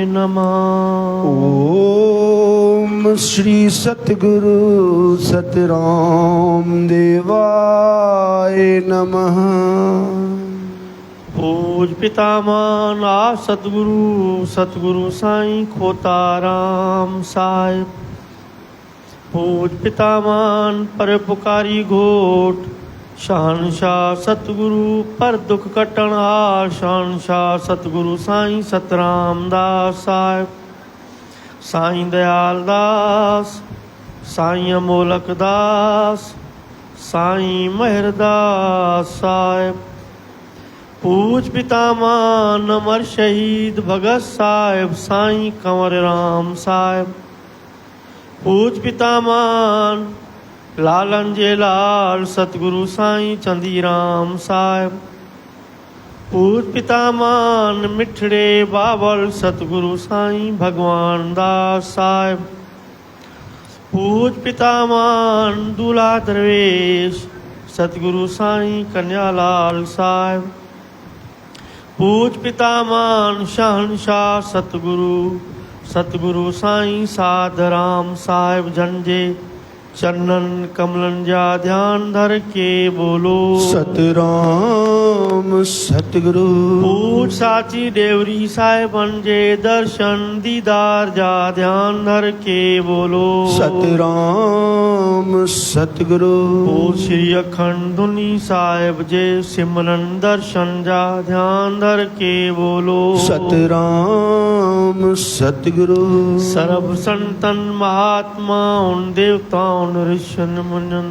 नमः। ओम श्री सतगुरु सतराम देवाय नमः। पूज पितामह सतगुरु सतगुरु साईं खोताराम साहिब। पूज पितामह पर पुकारी घोट शहनशाह सतगुरु पर दुख कटण हार शहनशाह सतगुरु साईं सतराम दास साहिब। साईं दयाल दास साईं अमोलक दास साईं मेहरदास साहिब। पूज पितामह अमर शहीद भगत साहिब साईं कंवर राम साहिब। पूज पितामह लालन जे लाल सतगुरु साईं चंदीराम साहिब। पूज पितामह मिठड़े बाबल सतगुरु साईं भगवान दास साहिब। पूज पितामह दूल्हा दरवेश सतगुरु साईं कन्यालाल साहिब। पूज पितामह शहनशाह सतगुरु साईं साधराम साहिब जन जे चरणन कमलन जा ध्यान धर के बोलो सतराम सतगुरु। पूज साची देवरी साहिबन जे दर्शन दीदार जा ध्यान धर के बोलो सतराम सतगुरु। पूज श्री अखंड धुनी साहिब जे सिमरन दर्शन जा ध्यान धर के बोलो सतराम सतगुरु। सर्व संतन महात्मा उन देवताओं ऋषियन मुनियन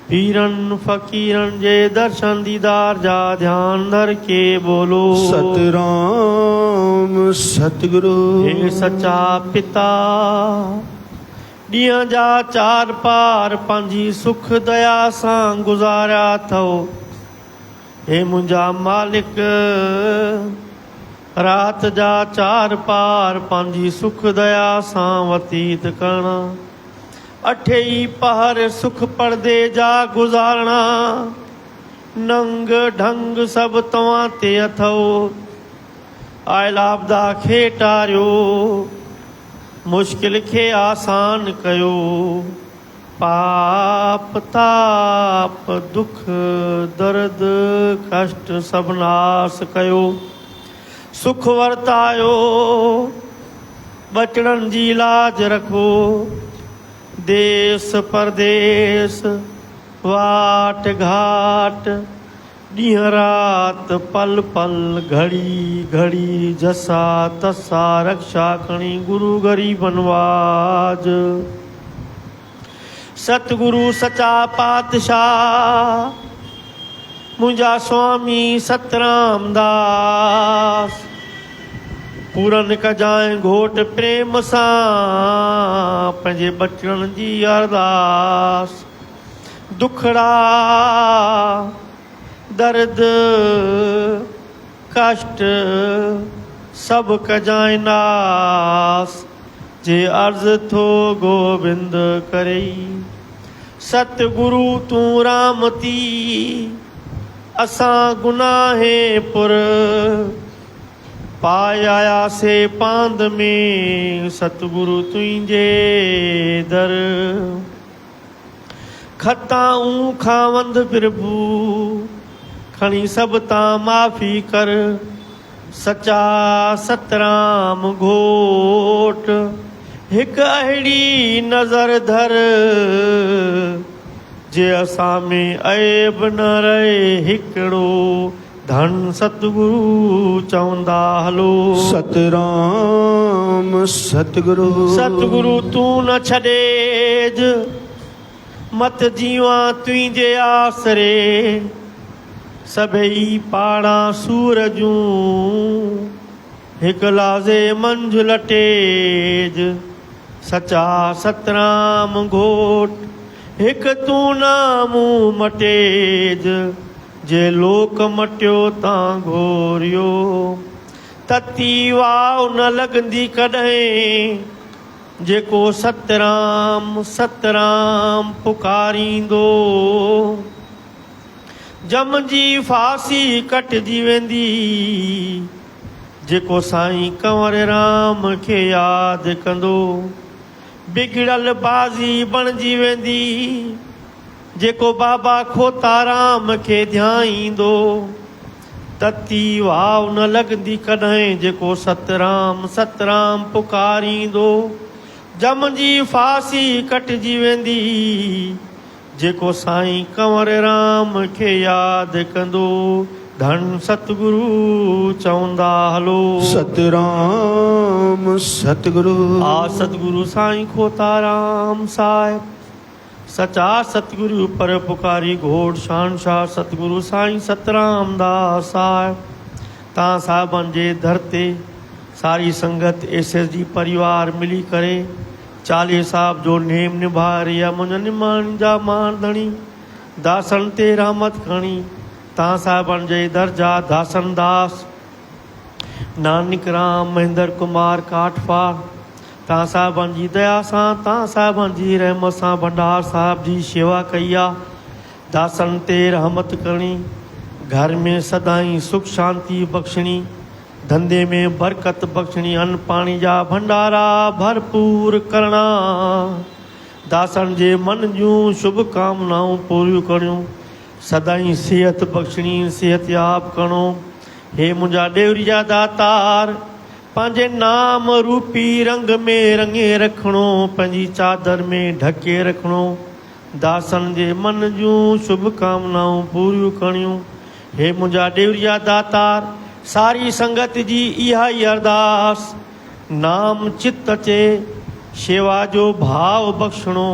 पीरन फकीरन जे दर्शन दीदार जा ध्यान धर के बोलो सतराम सतगुरु। हे सच्चा पिता ॾींहं जा चार पार पंहिंजी सुख दया सां गुज़ारिया अथव। हे मुंहिंजा मालिक रात जा चार पार पंहिंजी सुख दया सां व्यतीत करणा। अठेई पहर सुख पर्दे जा गुज़ारणा। नंग ढंग सभु तव्हां ते अथव। आयलाबदा खे टारियो मुश्किल खे आसान कयो। पाप ताप दुख दर्द कष्ट सभु नास कयो। सुख वरतायो बचड़नि जी लाज रखो। देश परदेश वाट घाट ॾींहं रात पल पल घड़ी घड़ी जसा तसा रक्षा खणी गुरु गरीबन वाज। सतगुरु सचा पातशाह मुंहिंजा स्वामी सतराम दास। पूरन कजांइ घोट प्रेम सां पंहिंजे बचड़नि जी अरदास। दुखड़ा दर्द कष्ट सभु कजांइ नास। जे अर्ज़ थो गोबिंद करई सतगुरु तूं रामती। असां गुनाहे पुर पाए आयासे पांद में सतगुरु तुंहिंजे दर। खताऊं खावंद प्रभु खणी सभु तां माफ़ी कर। सचा सतराम घोट हिकु अहिड़ी नज़र धर जे असां में ऐब न रहे हिकिड़ो। धन सतगुरु चवंदा हलो सतराम सतगुरु। सतगुरु तूं न छॾेज मत जीवा तुंहिंजे आसरे सभई पाड़ा सूरजूं हिकु लाज़े मंझ लटेज सचा सतराम घोट हिकु तूं नामू मटेज जे लोक मटियो तां घोरियो तती वाव न लॻंदी कॾहिं जेको सतराम सतराम पुकारींदो जम जी फांसी कटजी वेंदी जेको साईं कंवर राम खे यादि कंदो बिगड़ल बाज़ी बणिजी वेंदी जेको बाबा खोताराम खे ध्याईंदो तती वाव न लॻंदी कॾहिं जेको सतराम सतराम पुकारींदो जम जी फांसी कटजी वेंदी जेको साईं कंवर राम खे यादि कंदो धन सतगुरु चवंदा हलो सतराम सतगुरु आ सतगुरु साईं खोताराम साहिब सचा सतगुरु पर पुकारी घोड़ शानशाह सतगुरु साईं सतराम दास साहिब तव्हां साहिबनि जे दर ते सारी संगत SSG परिवार मिली करे चालीहे साहिब जो नेम निभाए रही आहे मुंहिंजा निमाण जा मानधणी दासन ते रहमत खणी तव्हां साहिबनि जे दर जा दासन दास नानक राम महेंद्र कुमार काठवार तव्हां साहिबनि जी दया सां तव्हां साहिबनि जी रहमत सां भंडार साहिब जी शेवा कई आहे दासन ते रहमत करणी घर में सदाई सुख शांति बख़्शणी धंधे में बरकत बख़्शणी अन्न पाणी जा भंडारा भरपूर करणा दासन जे मन जूं शुभ कामनाऊं पूरियूं करणियूं सदाई सिहत बख़्शणी सिहत याब करणो हे मुंहिंजा ॾेवरी जा दातार पंहिंजे नाम रूपी रंग में रंगे रखणो पंहिंजी चादर में ढके रखणो दासन जे मन जूं शुभ कामनाऊं पूरियूं करणियूं हे मुंहिंजा ॾेवरिया दातार सारी संगत जी इहा ई अरदास नाम चित अचे शेवा जो भाव बख़्शणो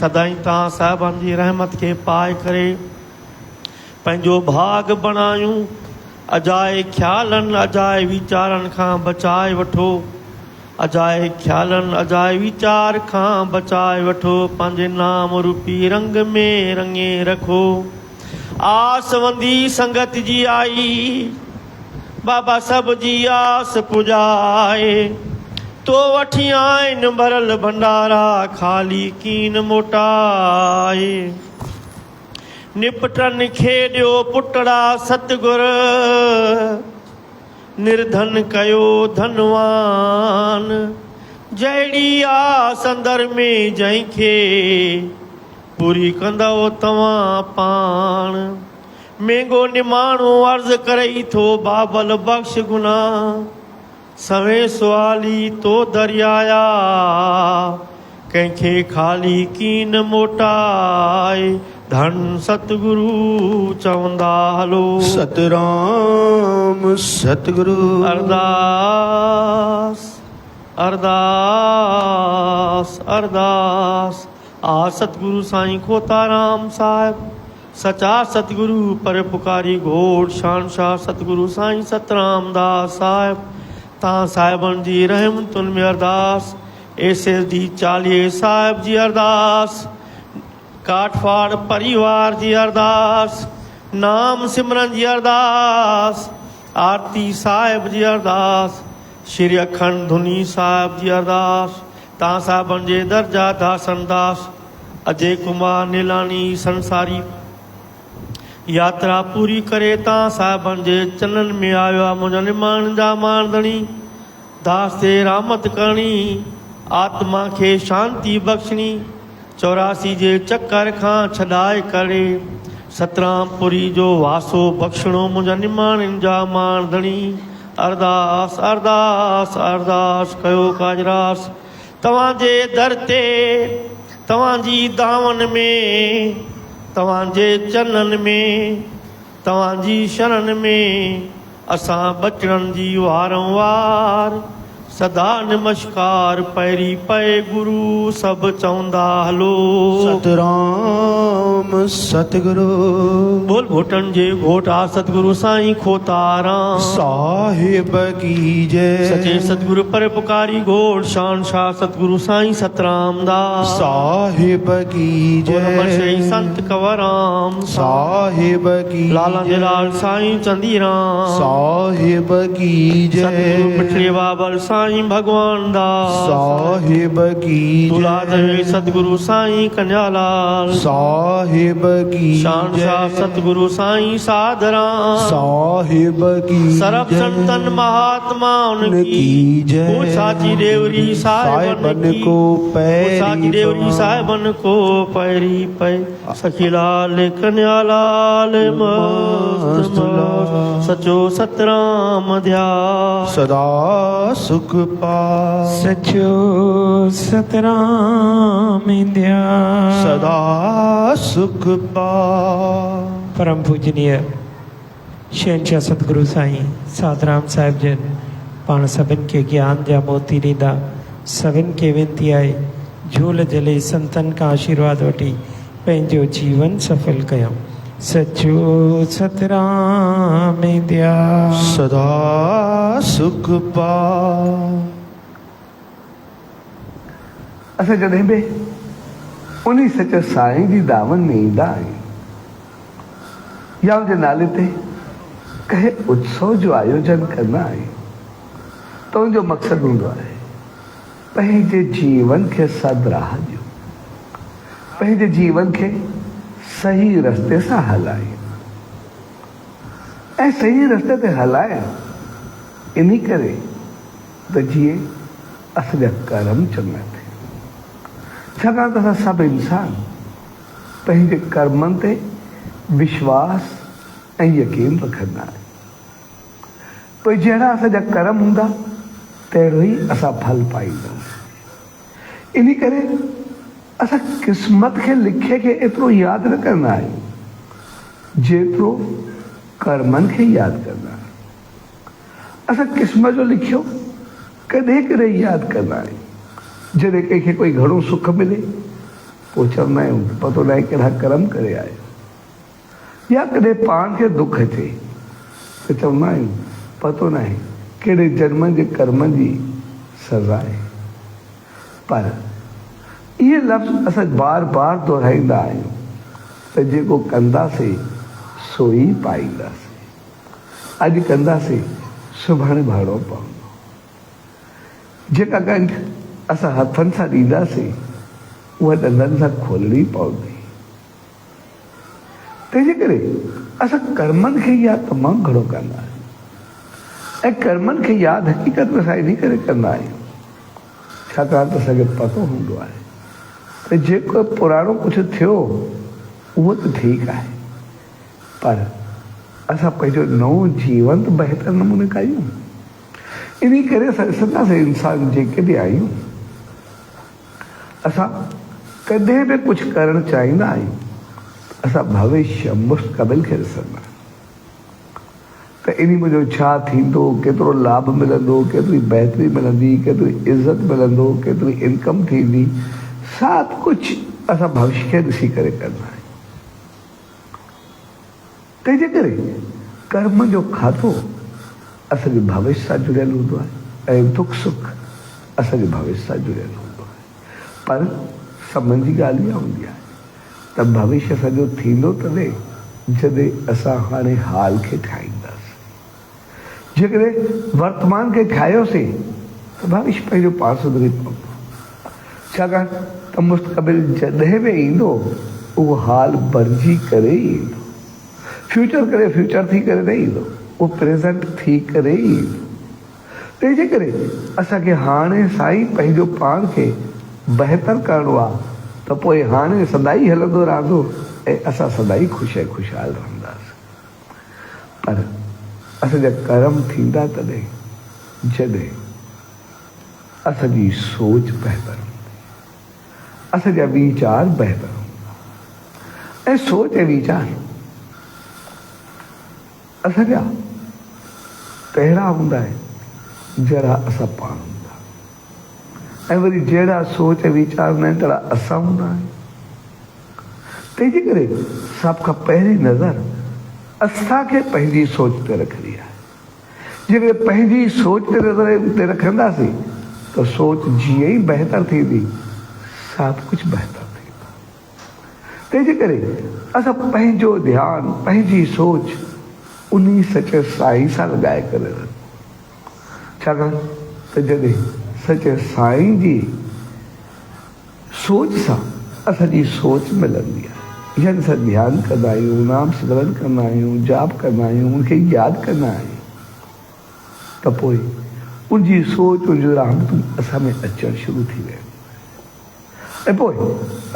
सदाई तव्हां साहिबनि जी रहमत खे पाए करे पंहिंजो भाग बणायूं अजाए ख़्यालनि अजाए वीचारनि खां बचाए वठो अजाए ख़्यालनि अजाए वीचार खां बचाए वठो पंहिंजे नाम रूपी रंग में रंगे रखो आसवंदी संगत जी आई बाबा सब जी आस पुजाए तो वठी आइन भरल भंडारा खाली कीन मोटाए निपटन खे ॾियो पुटड़ा सतगुर निर्धन कयो धनवान जहिड़ी आस अंदर में जंहिंखे पूरी कंदव तव्हां पाण मेंगो निमाणो अर्ज़ करई थो बाबल बख़्श गुनाह सवे सुवाली तो दरियाया कंहिंखे खाली कीन मोटाए धन सतगुरु चवंदा हलो सतराम सतगुरु अरदास अरदास अरदास आ सतगुरु साईं खोताराम साहिब सचा सतगुरु पर पुकारी घोड़ शानशाह सतगुरु साईं सतराम दास साहिब तव्हां साहिबनि जी रहमतुनि में अरदास SSD चालीहे साहिब जी अरदास काठवाड़ परिवार जी अरदास नाम सिमरन जी अरदास आरती साहिब जी अरदास श्री अखंड धुनी साहिब जी अरदास तव्हां साहिबनि जे दर्जा दासन दास अजय कुमार नीलानी संसारी यात्रा पूरी करे तव्हां साहिबनि जे चननि में आयो आहे मुंहिंजा निमाण जा मानधणी दास ते रहमत करणी आत्मा खे शांति बख़्शणी 84 जे चक्कर खां छॾाए करे सतरामपुरी जो वासो बख़्शणो मुंहिंजा निमाणनि जा मानधणी अरदास अरदास अरदास कयो काजरास तव्हांजे दर ते तव्हांजी दावनि में तव्हांजे चननि में तव्हांजी शरण में असां बचड़नि जी वारंवार सदा नमस्कार पैरी पए गुरु सब चौंदा हलो सतराम सतगुरु बोल घोटन जे घोटा सतगुरु साईं खोताराम साहिब की जय सचे सतगुरु पर पुकारी घोट शान शाह सतगुरु साईं सतराम दास साहिब की जय जय संत कंवराम साहिब की लाला जय जलाल साईं चंदीराम साहिब की सतगुरु जय पिछले बाबल साईं भगवान दास साहिब की तुला जय देवी सतगुरु साईं कन्यालाल साहिब की शान शाह जय सतगुरु साईं साधराम साहिब की सर्व जय संतन महात्मा की उनकी जय वो साची देवरी साहेबन साहिबन की को वो पैरी साची देवरी पवा। साहेबन को पैरी पै सखीलाल कन्यालाल मस्त मस्त सचो सतराम ध्यान सदा सुख पा सचो सतराम इंदिया सदा सुख पा परम पूजनीय शहनशाह सतगुरु साईं साधराम साहिब जन पाण सभिनि खे ज्ञान जा मोती ॾींदा सभिनि खे वेनती आहे झूल जले संतनि खां आशीर्वाद वठी पंहिंजो जीवन सफल कयूं सचो सतराम इंदिया सदा सुख पा असां जॾहिं बि उन सच साईं जी दावनि में ईंदा आहियूं या उनजे नाले ते कंहिं उत्सव जो आयोजन कंदा आहियूं त उनजो मक़सदु हूंदो आहे पंहिंजे जीवन खे सदराह ॾियो पंहिंजे जीवन खे सही रस्ते सां हलायूं ऐं सही रस्ते ते हलायूं इन करे त जीअं असांजा कर्म चङा थियनि छाकाणि त असां सभु इंसान पंहिंजे कर्मनि ते विश्वास ऐं यकीन रखंदा आहियूं पोइ जहिड़ा असांजा कर्म हूंदा तहिड़ो ई असां फल पाईंदासीं इन करे असां क़िस्मत खे लिखे खे एतिरो यादि न कंदा आहियूं जेतिरो कर्मनि खे यादि कंदा आहियूं असां क़िस्मत जो लिखियो कॾहिं कॾहिं यादि कंदा आहियूं जॾहिं कंहिंखे कोई घणो सुख मिले पोइ चवंदा आहियूं पतो न आहे कहिड़ा कर्म करे आयो या कॾहिं पाण खे दुख अचे त चवंदा आहियूं पतो न आहे कहिड़े जन्मनि जे कर्मनि जी सज़ा आहे पर इहे लफ़्ज़ असां बार बार दोहराईंदा आहियूं त जेको कंदासीं सो ई पाईंदासीं अॼु कंदासीं सुभाणे भरिणो पवंदो जेका गंढ असां हथनि सां ॾींदासीं उहा ॾंदनि सां खोलणी पवंदी तंहिंजे करे असां कर्मनि खे यादि तमामु घणो कंदा आहियूं ऐं कर्मनि खे यादि हक़ीक़त में असां इन करे कंदा आहियूं छाकाणि त असांखे पतो हूंदो आहे त जेको पुराणो कुझु थियो उहो त ठीकु आहे पर असां पंहिंजो नओं जीवन त बहितर नमूने कयूं इन करे असां ॾिसंदासीं इंसान जेके बि आहियूं असां कॾहिं बि कुझु करणु चाहींदा आहियूं असां भविष्य मुस्तक़बिल खे ॾिसंदा आहियूं त इन मुंहिंजो छा थींदो केतिरो लाभ मिलंदो केतिरी बहितरी मिलंदी केतिरी इज़त मिलंदो केतिरी इनकम थींदी सभु कुझु असां भविष्य खे ॾिसी करे कंदा आहियूं तंहिंजे करे कर्म जो खातो असांजे भविष्य सां जुड़ियलु हूंदो आहे ऐं दुख सुख असांजे भविष्य सां जुड़ियलु हूंदो आहे पर सम्झ जी ॻाल्हि इहा हूंदी आहे त भविष्य असांजो थींदो तॾहिं जॾहिं असां हाणे हाल खे ठाहींदासीं जेकॾहिं वर्तमान खे ठाहियोसीं त भविष्य पंहिंजो पाण सुधरी पवंदो छाकाणि त मुस्तक़बिल जॾहिं बि ईंदो उहो हाल बणिजी करे ई ईंदो फ्यूचर थी करे न ईंदो उहो प्रेज़ेंट थी करे ई ईंदो तंहिंजे करे असांखे हाणे सां ई पंहिंजो पाण खे बहितर करिणो आहे त पोइ हाणे सदाई हलंदो रहंदो ऐं असां सदाई ख़ुशि ऐं ख़ुशहाल रहंदासीं पर असांजा कर्म थींदा तॾहिं जॾहिं असांजी सोच बहितर हूंदी असांजा वीचार बहितर हूंदा ऐं सोच ऐं वीचार असांजा तहिड़ा हूंदा आहिनि जहिड़ा असां पाण हूंदा ऐं वरी जहिड़ा सोच वीचार आहिनि तहिड़ा असां हूंदा आहियूं। तंहिंजे करे सभ खां पहिरीं नज़र असांखे पंहिंजी सोच ते रखणी आहे। जेकॾहिं पंहिंजी सोच ते नज़र ते रखंदासीं त सोच जीअं ई बहितर थींदी सभु कुझु बहितर थींदो। तंहिंजे करे असां पंहिंजो ध्यानु पंहिंजी सोच उन सचे साईं सां लॻाए करे छाकाणि त जॾहिं सचे साईं जी सोच सां असांजी सोच मिलंदी आहे, यानी असां ध्यानु कंदा आहियूं, नाम सिमरन कंदा आहियूं, जाप कंदा आहियूं, उनखे यादि कंदा आहियूं त पोइ उनजी सोच उनजो रहमतूं असां में अचणु शुरू थी वेंदियूं ऐं पोइ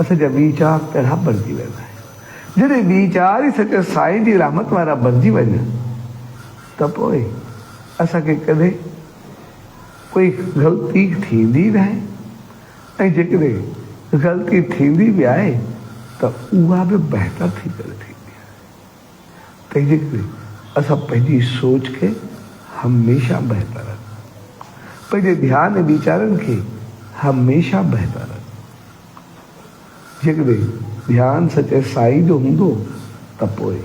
असांजा वीचार तहिड़ा बणिजी वेंदा आहिनि। जॾहिं वीचार ई सचे साईं जी रहमत वारा बणिजी वञनि त पोइ असांखे कॾहिं कोई ग़लती थींदी न आहे ऐं जेकॾहिं ग़लती थींदी बि आहे त उहा बि बहितर थी करे थींदी आहे। तंहिंजे करे असां पंहिंजी सोच खे हमेशह बहितर रखूं, पंहिंजे ध्यानु वीचारनि खे हमेशह बहितर रखूं। जेकॾहिं ध्यानु सचे साईं जो हूंदो त पोइ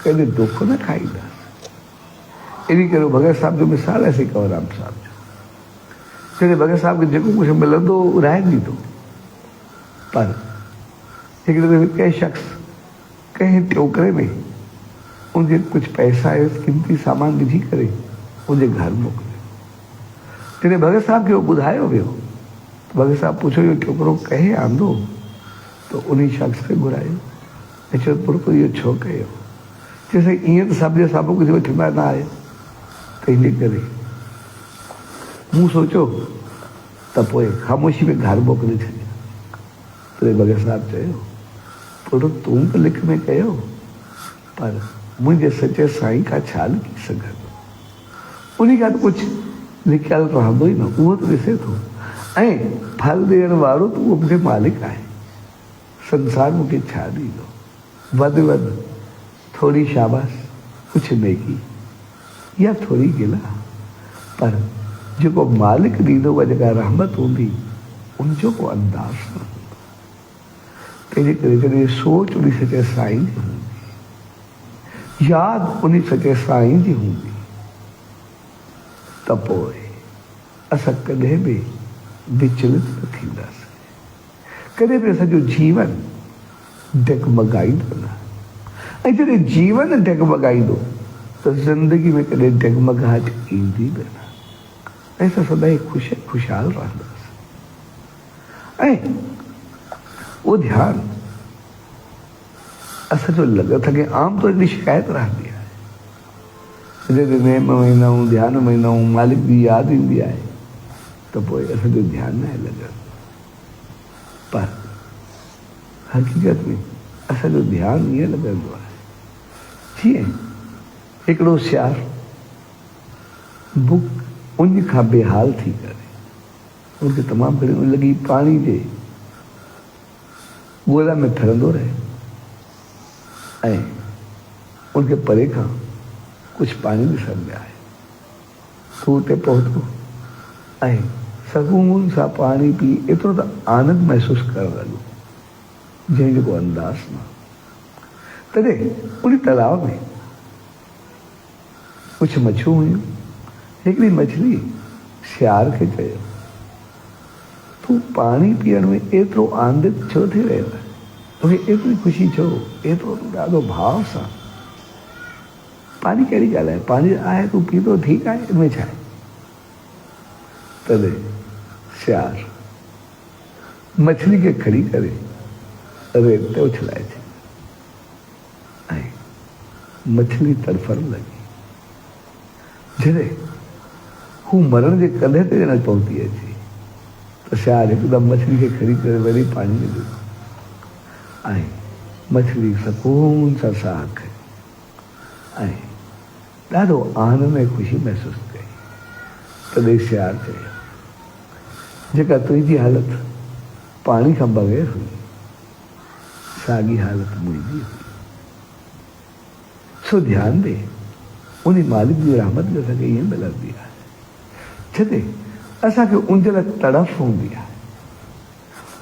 कॾहिं दुख न खाईंदासीं। इन करे भगत साहिब जो मिसाल आहे साईं कंवरराम साहिब जो। जॾहिं भगत साहिब खे जेको कुझु मिलंदो उड़ाए ॾींदो, पर हिकिड़े दफ़े कंहिं शख़्स कंहिं टोकरे में उनजे कुझु पैसा ऐं क़ीमती सामान विझी करे उनजे घर मोकिलियो। जॾहिं भगत साहिब खे उहो ॿुधायो वियो त भगत साहिब पुछो इहो टोकरो कंहिं आंदो, त उन शख़्स खे घुरायो ऐं चयो पुरखो इहो छो कयो? चयोसि ईअं त सभु जे सभु कुझु वठंदा न आहे, तंहिंजे करे मूं सोचियो त पोइ ख़ामोशी में घर मोकिले छॾियो। तॾहिं भगत साहिब चयो पुरु तूं त लिख में कयो, पर मुंहिंजे सचे साईं खां छा लिखी सघंदो? उन खां त कुझु लिखियलु रहंदो ई न, उहो त ॾिसे थो ऐं फल ॾियण वारो त उहो मूंखे मालिक आहे। संसार मूंखे छा ॾींदो? वधि वधि थोरी शाबाश, कुझु नेकी या थोरी गिला, पर जेको मालिक ॾींदो उहा जेका रहमत हूंदी उनजो को अंदाज़ न हूंदो। तंहिंजे करे जॾहिं सोच उन सचे साईं जी हूंदी, यादि उन सचे साईं जी हूंदी, त पोइ असां कॾहिं बि विचलित न थींदासीं, कॾहिं बि असांजो जीवन डगमगाईंदो न। ऐं जॾहिं जीवन डगमगाईंदो त ज़िंदगी में कॾहिं डगमगाहट ईंदी बि न, ऐं असां सदाईं ख़ुशहाल रहंदासीं। ऐं उहो ध्यानु असांजो लॻे थो आम तौर जी शिकायत रहंदी आहे। जॾहिं नेम में ईंदा आहियूं, ध्यान में ईंदा आहियूं, मालिक जी यादि ईंदी आहे त पोइ असांजो ध्यानु न आहे लॻंदो, पर हक़ीक़त में असांजो ध्यानु ईअं लॻंदो आहे जीअं हिकिड़ो सियार बुक उन खां बेहाल थी करे उनखे तमामु घणी लॻी पाणी जे ॻोल्हा में फिरंदो रहे ऐं उनखे परे खां कुझु पाणी ॾिसण में आहे। हू उते पहुतो ऐं सकून सां पाणी पी एतिरो त आनंद महसूसु करणु लॻो जंहिंजो को अंदाज़ न। तॾहिं उन तालाब में कुझु मछियूं हुयूं। हिकिड़ी मछली सियार खे चयो तूं पाणी पीअण में एतिरो आनंदित छो थी रहियो आहे? तोखे एतिरी ख़ुशी छो? एतिरो ॾाढो भाव सां पाणी कहिड़ी ॻाल्हि आहे? पाणी आहे तूं पीतो, ठीकु आहे, इनमें छा आहे? तॾहिं सियार मछली खे खणी करे रेत ते उछलाए छॾी ऐं मछली तड़फण लॻी। जॾहिं हू मरण जे कंधे ते ॼण पहुती अचे त सियार हिकदमि मछली खे खणी करे वरी पाणी में विधो ऐं मछली सकून सां साह खई ऐं ॾाढो आनंद ऐं ख़ुशी महसूसु कई। तॾहिं सियार चयो जेका तुंहिंजी हालति पाणी खां बग़ैर हुई साॻी हालति मुंहिंजी हुई। सो ध्यानु ॾे उन मालिक जी रहमत बि असांखे ईअं मिलंदी आहे। जॾहिं असांखे उनजे लाइ तड़फ हूंदी आहे,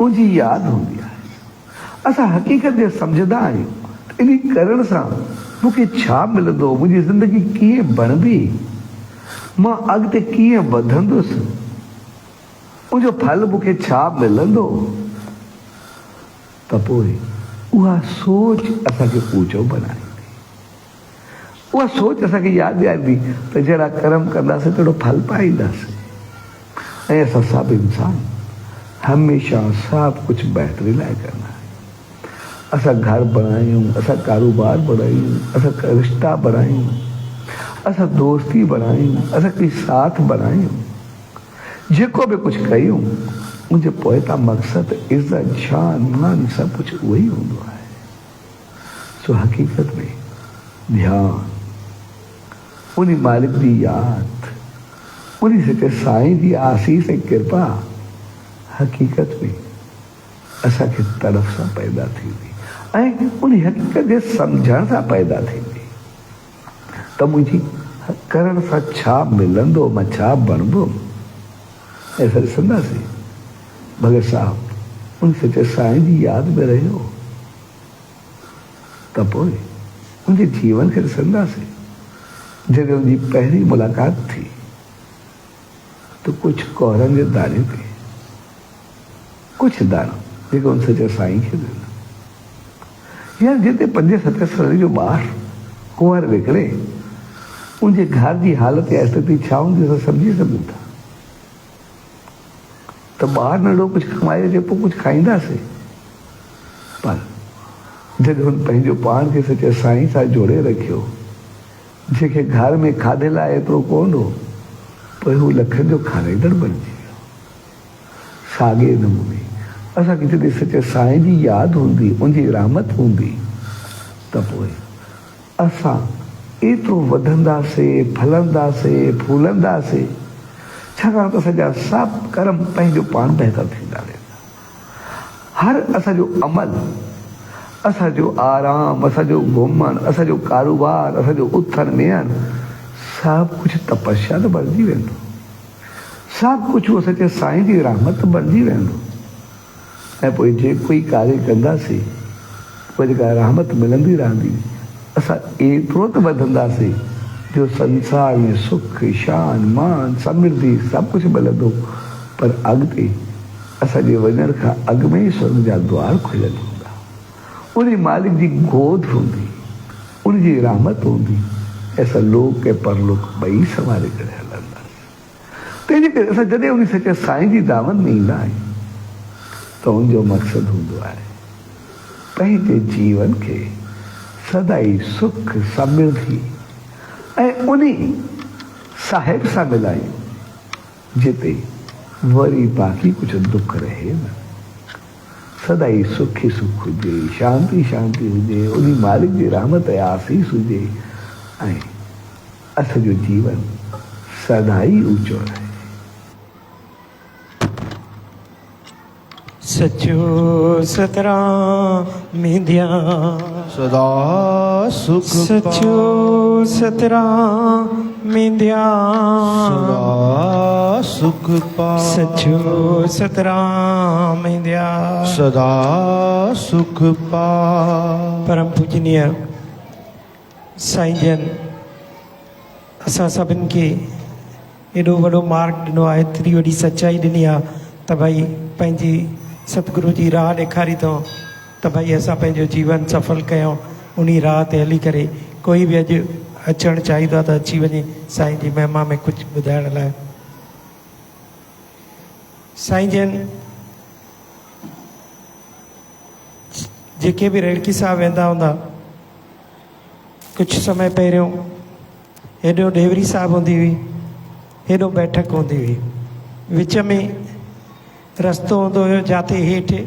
उनजी यादि हूंदी आहे। असां हक़ीक़त जे सम्झंदा आहियूं त इन करण सां मूंखे छा मिलंदो, मुंहिंजी ज़िंदगी कीअं बणंदी, मां अॻिते कीअं वधंदुसि, उनजो फल मूंखे छा मिलंदो। त पोइ उहा सोच असांखे ऊचो बनाईंदी, उहा सोच असांखे यादि ॾियारींदी त जहिड़ा कर्म कंदासीं तहिड़ो फल पाईंदासीं। ऐं असां सभु इंसान हमेशह सभु कुझु बहितरी लाइ कंदा आहियूं। असां घर बणायूं, असां कारोबार बणायूं, असां रिश्ता बणायूं, असां दोस्ती बणायूं, असां कोई साथ बणायूं, जेको बि कुझु कयूं उनजे पोइतां मक़सदु इज़त शान मान सभु कुझु उहो ई हूंदो आहे। सो हक़ीक़त में ध्यानु, उन मालिक जी यादि, उन सचे साईं जी आसीस ऐं किरपा हक़ीक़त में असांखे तरफ़ सां पैदा थींदी ऐं उन हक़ीक़त जे सम्झण सां पैदा थींदी त मुंहिंजी करण सां छा मिलंदो, मां छा बणबुमि। ऐं असां ॾिसंदासीं भगत साहब उन सचे साईं जी यादि में रहियो त पोइ उनजे जीवन खे ॾिसंदासीं। जॾहिं उनजी पहिरीं मुलाक़ात थी त कुझु कोरनि जे दाणे ते कुझु दाणो जेको उन सचे साईं खे ॾिनो, यार जिते 5-7 साल जो ॿार कुंवर विकिणे उनजे घर जी हालत या स्थिति छा हूंदी असां सम्झी सघूं था। त ॿार नंढो कुझु कमाए अचे पोइ कुझु खाईंदासीं, पर जॾहिं हुन पंहिंजो पाण खे सचे साईं सां जोड़े रखियो, जंहिंखे घर में खाधे लाइ एतिरो कोन हो, पोइ हू लखनि जो खाराईंदड़ बणिजी वियो। साॻे नमूने असांखे जॾहिं सचे साईं जी यादि हूंदी, उनजी रहमत हूंदी, त पोइ असां एतिरो वधंदासीं, फलंदासीं, फूलंदासीं, छाकाणि त असांजा सभु कर्म पंहिंजो पाण बहितर थींदा वेंदा। हर असांजो अमल, असांजो आराम, असांजो घुमणु, असांजो कारोबार, असांजो उथणु वेहणु सभु कुझु तपस्या त बणिजी वेंदो, सभु कुझु असांजे साईं जी रहमत बणिजी वेंदो। ऐं पोइ जेको ई कार्य कंदासीं पोइ जेका रहमत मिलंदी रहंदी, असां एतिरो त वधंदासीं जो संसार में सुख शान मान समृद्धि सभु कुझु मिलंदो, पर अॻिते असांजे वञण खां अॻु में ई स्वर्ग जा द्वार खुलियल हूंदा। उन मालिक जी गोद हूंदी, उनजी रहमत हूंदी, असां लोक ऐं परलोक ॿई संभाले करे हलंदासीं। तंहिंजे करे असां जॾहिं उन सचे साईं जी दावत में ईंदा आहियूं त उनजो मक़सदु हूंदो आहे पंहिंजे जीवन खे सदाई सुख समृद्धि ऐं उन साहिब सां मिलायूं जिते वरी बाक़ी कुझु दुख रहे न। सदाई सुखी सुख हुजे, शांति शांति हुजे, उन मालिक जी रहमत ऐं आसीस हुजे ऐं असांजो जीवन सदाई ऊचो रहे। सचो सतराम मिंदिया सदा सुख सचो सतराम मिंदिया सदा सुख पा सचो सतराम मिंदिया सदा सुख पा। परम पूजनीय साईं जन असां सभिनि खे एॾो वॾो मार्ग ॾिनो आहे, एतिरी वॾी सचाई ॾिनी आहे त भई पंहिंजी सतगुरु जी राह ॾेखारी अथऊं त भई असां पंहिंजो जीवन सफल कयूं उन राह ते हली करे। कोई बि अॼु अचणु चाहींदो आहे त अची वञे साईं जी महिमा में कुझु ॿुधाइण लाइ। साईं जन जेके बि रेड़की साहिब वेंदा हूंदा, कुझु समय पहिरियों हेॾो डेवरी साहिब हूंदी हुई, हेॾो बैठक हूंदी हुई, विच में रस्तो हूंदो हुयो जिते हेठि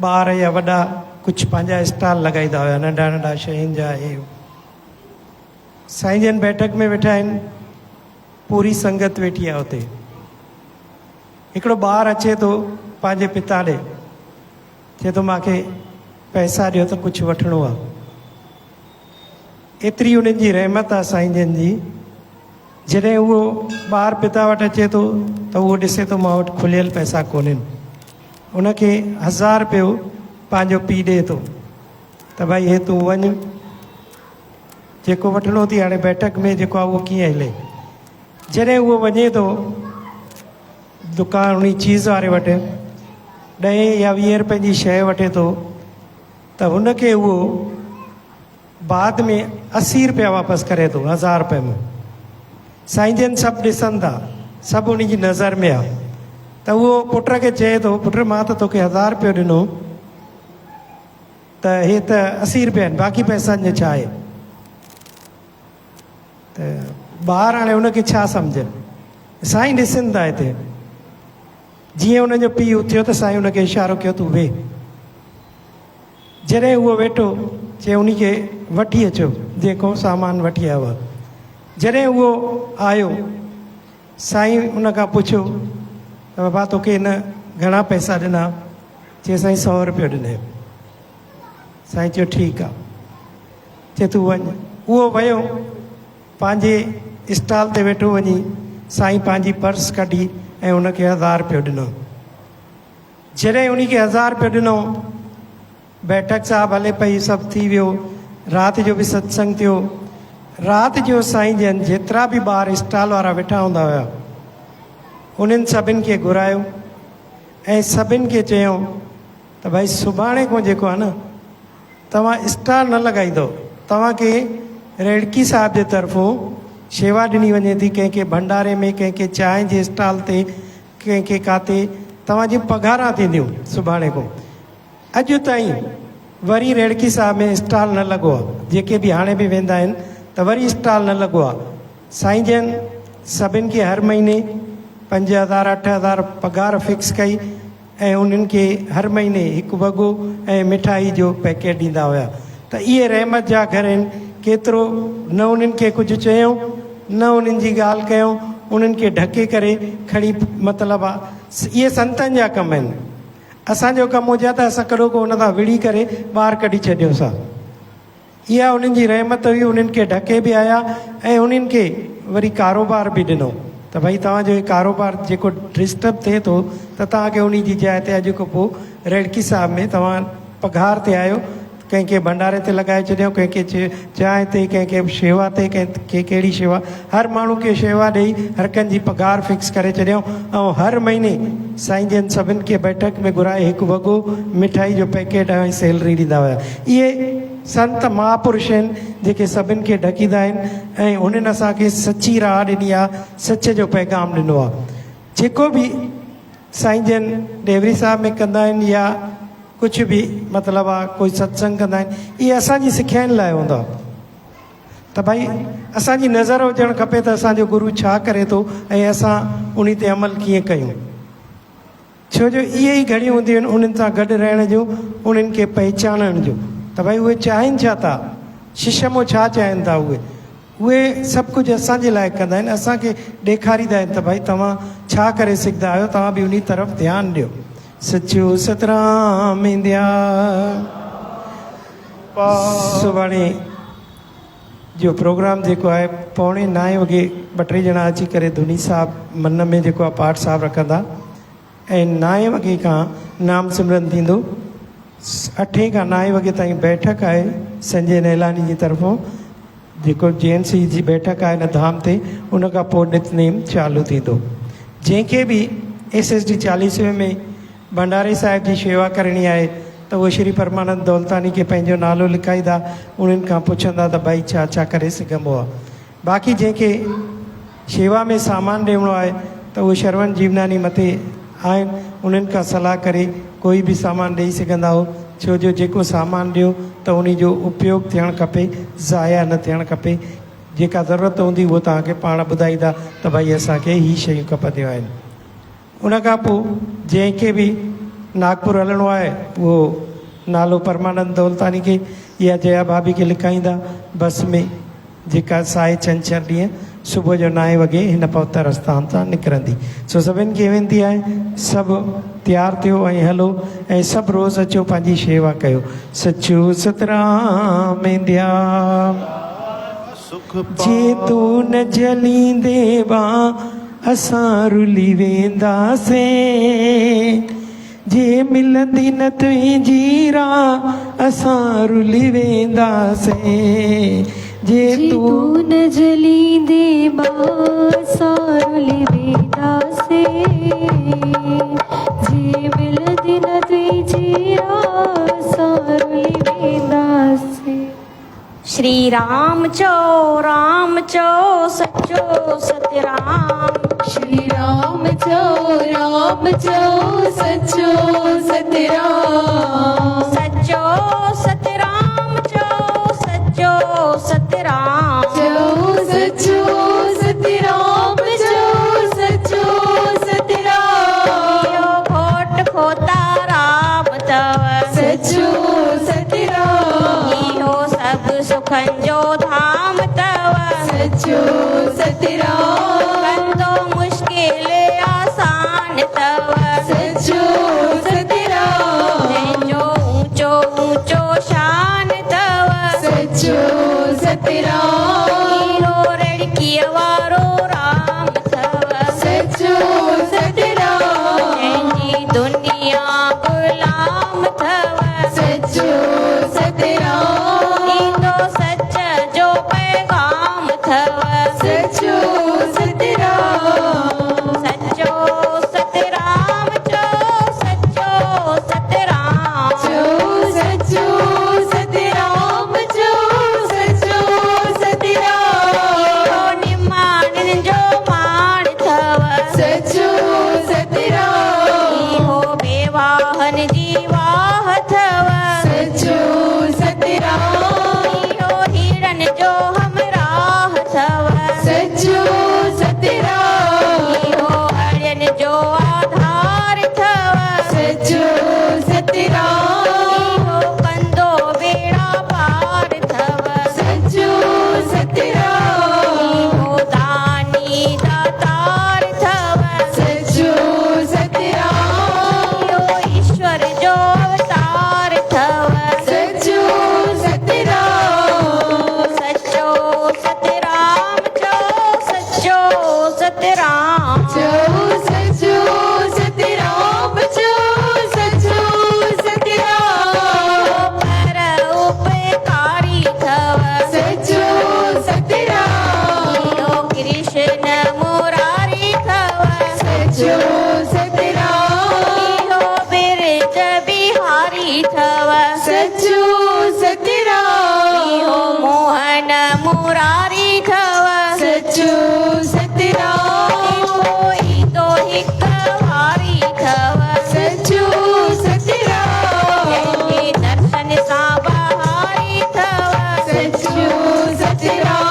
ॿार या वॾा कुझु पंहिंजा स्टॉल लॻाईंदा हुया, नंढा नंढा शयुनि जा। हे साईं जन बैठक में वेठा आहिनि, पूरी संगत वेठी आहे हुते। हिकिड़ो ॿारु अचे थो पंहिंजे पिता ॾे, चए थो मूंखे पैसा ॾियो त कुझु वठिणो आहे। एतिरी उन्हनि जी रहमत आहे साईं जन जी, जॾहिं उहो ॿार पिता वटि अचे थो त उहो ॾिसे थो मां वटि खुलियल पैसा कोन्हनि, उनखे 1000 रुपयो पंहिंजो पीउ ॾिए थो त भई हे तूं वञ, जेको वठिणो थी हाणे बैठक में जेको आहे उहो कीअं हले। जॾहिं उहो वञे थो दुकान उन चीज़ वारे वटि 10 या 20 रुपए जी शइ वठे थो त हुनखे उहो बाद में 80 रुपया वापसि करे थो 1000 रुपए में। साईं जन सभु ॾिसनि था, सभु उन जी नज़र में आहे त उहो पुट खे चए थो पुट मां त तोखे 1000 रुपयो ॾिनो त हे त 80 रुपया आहिनि, बाक़ी पैसनि जो छा आहे। त ॿार हाणे हुनखे छा सम्झनि, साईं ॾिसनि था हिते। जीअं हुनजो पीउ उथियो त साईं हुनखे इशारो कयो तूं वेह। जॾहिं उहो वेठो चए उन खे वठी अचो जेको सामान वठी आयो आहे। जॾहिं उहो आयो साईं उन खां पुछियो त बाबा तोखे हिन घणा पैसा ॾिना, चए साईं 100 रुपयो ॾिनई। साईं चयो ठीकु आहे, चए तूं वञ। उहो वियो पंहिंजे स्टॉल ते वेठो, वञी साईं पंहिंजी पर्स कढी ऐं उनखे 1000 रुपयो ॾिनो। जॾहिं उनखे 1000 रुपयो ॾिनो, बैठक साहिबु हले पई, सभु थी वियो, राति जो बि सत्संग थियो। राति जो साईं जन जेतिरा बि ॿार स्टॉल वारा वेठा हूंदा हुआ उन्हनि सभिनि खे घुरायो ऐं सभिनि खे चयो त भई सुभाणे खां जेको आहे न तव्हां स्टॉल न लॻाईंदो, तव्हांखे रेड़की साहिब जे तरफ़ों शेवा ॾिनी वञे थी, कंहिंखे भंडारे में, कंहिंखे चांहि जे स्टॉल ते, कंहिंखे काथे तव्हांजी पघारां थींदियूं सुभाणे खां। अॼु ताईं वरी रेड़की साहिब में स्टॉल न लॻो आहे, जेके बि हाणे बि वेंदा आहिनि त वरी स्टॉल न लॻो आहे। साईं जन सभिनि खे हर महीने 5000 8000 पघार फिक्स कई ऐं उन्हनि खे हर महीने हिकु वॻो ऐं मिठाई जो पैकेट ॾींदा हुया। त इहे रहमत जा घर आहिनि। केतिरो न उन्हनि खे कुझु चयूं, न उन्हनि जी ॻाल्हि कयूं, उन्हनि खे ढके करे खणी, मतिलबु आहे इहे संतनि जा कम आहिनि। असांजो कमु हुजे त असां कॾो को हुन तां विड़ी करे ॿाहिरि कढी छॾियोसीं। इहा उन्हनि जी रहमत हुई, उन्हनि खे ढके बि आया ऐं उन्हनि खे वरी कारोबार बि ॾिनो त भई तव्हांजो इहो कारोबार जेको डिस्टर्ब थिए थो त तव्हांखे उन जी जाइ ते अॼु खां पोइ रेड़की साहिब में तव्हां पघार ते आयो, कंहिंखे भंडारे ते लॻाए छॾियो, कंहिंखे चांहि ते, कंहिंखे शेवा ते, कंहिंखे कहिड़ी शेवा, हर माण्हू खे शेवा ॾेई हर कंहिंजी पघार फिक्स करे छॾियऊं। ऐं हर महीने साईं जन सभिनि खे बैठक में घुराए हिकु वॻो मिठाई जो पैकेट ऐं सैलरी ॾींदा हुया। इहे संत महापुरुष आहिनि जेके सभिनि खे ढकींदा आहिनि ऐं उन्हनि असांखे सची राह ॾिनी आहे, सच जो पैगाम ॾिनो आहे। जेको बि साईं जन डेवरी साहिब में कंदा आहिनि या कुझु बि मतिलबु आहे कोई सत्संग कंदा आहिनि, इहे असांजी सिखाइण लाइ हूंदो आहे त भई असांजी नज़र हुजणु खपे त असांजो गुरू छा करे थो ऐं असां उन ते अमल कीअं कयूं। छो जो इहे ई घड़ियूं हूंदियूं आहिनि उन्हनि सां गॾु रहण जूं, उन्हनि खे पहचानण जूं त भई उहे चाहिनि छा था, शिशमो छा चाहिनि था। उहे सभु कुझु असांजे लाइ कंदा आहिनि, असांखे ॾेखारींदा आहिनि त भई तव्हां छा करे सघंदा आहियो, तव्हां बि उन तरफ़ ध्यानु ॾियो। सचो सतराम इंदिया। सुभाणे जो प्रोग्राम जेको आहे 8:45 वॻे 2-3 ॼणा अची करे धुनी साहिबु मन में जेको आहे पाठ साहिबु रखंदा ऐं 9 वॻे खां नाम सिमरन थींदो। 8 खां 9 वॻे ताईं बैठक आहे संजय नैलानी जी तरफ़ों, जेको JNC जी बैठक आहे न धाम ते, उन खां पोइ नितनेम चालू थींदो। जंहिंखे बि SSD 40वें में भंडारे साहिब जी शेवा करणी आहे त उहे श्री परमानंद दौलतानी खे पंहिंजो नालो लिखाईंदा, उन्हनि खां पुछंदा त भई छा छा करे सघिबो आहे। बाक़ी जंहिंखे शेवा में सामान ॾियणो आहे त उहे श्रवण जीवनानी मथे आहिनि, उन्हनि खां सलाह करे कोई बि सामान ॾेई सघंदा हो। छो जो जेको सामान ॾियो त उन जो उपयोग थियणु खपे, ज़ाया न थियणु खपे। जेका ज़रूरत हूंदी उहो तव्हांखे पाण ॿुधाईंदा त भई असांखे ही शयूं खपंदियूं आहिनि। उन खां पोइ जंहिंखे बि नागपुर हलणो आहे उहो नालो परमानंद दौलतानी खे या जया भाभी खे लिखाईंदा बस में, जेका साए छंछरु ॾींहुं सुबुह जो 9 वॻे हिन पवित्र आस्थान तां निकिरंदी। सो सभिनि खे वेंदी आहे सभु तयारु थियो ऐं हलो ऐं सभु रोज़ु अचो पंहिंजी शेवा कयो। सचो सतराम इंदिया। सुख जे तू न जलींदेवा असां रुली वेंदासे जे मिलंदी न तुंहिंजी राह असां रुली वेंदासे जे तू न जलींदे बासारुली वेंदासे जे मिलंदी न तुंहिंजी राह सारुली वेंदासे। श्री राम चो सचो सतराम। श्री राम चो सचो सतराम। सचो सतराम चो सचो सतराम। चो सचो सतराम चो सचो सतराम। यो खोट खोता राम तव सचो सतराम। इहो सब सुखन जो धाम तव सचो सतराम। कंदो मुश्किल आसान तव सचो सतराम। जंहिंजो ऊंचो ऊंचो शान तव सचो सतराम। इहो रड़कीअ वारो राम तव सचो सतराम। जंहिंजी दुनिया गुलाम तव सचो सतराम। ईंदो सच जो पैगाम थव सचो सतराम। सचो सतराम चो सचो सतराम। चो सचो सतराम चो सचो सतराम। इहो निमाणनि जो माण थव सचो सतराम। इहो बेवाहन जी वाह थव सचो सतराम। इहो हीरन जो हमराह थव सचो सतराम। इहो अड़ियन जो आधार थव सचो सतराम। इहो कंदो बेड़ा पार थव सचो सतराम। इहो दानी दातार थव सचो सतराम। इहो ईश्वर जो अवतार थव सचो सतराम। सचो सतराम चो सचो सतराम। चो सचो सतराम चो सचो सतराम। पर उपकारी थव सचो सतराम। इहो कृष्ण मुरारी थव सचो सतराम। इहो बिरज बिहारी थव सचो सतराम। इहो मोहन मुरारी थव सचो सतराम। इहो ईंदो हिक वारी थव सचो सतराम। जंहिंजे दर्शन सां बहारी थव सचो सतराम।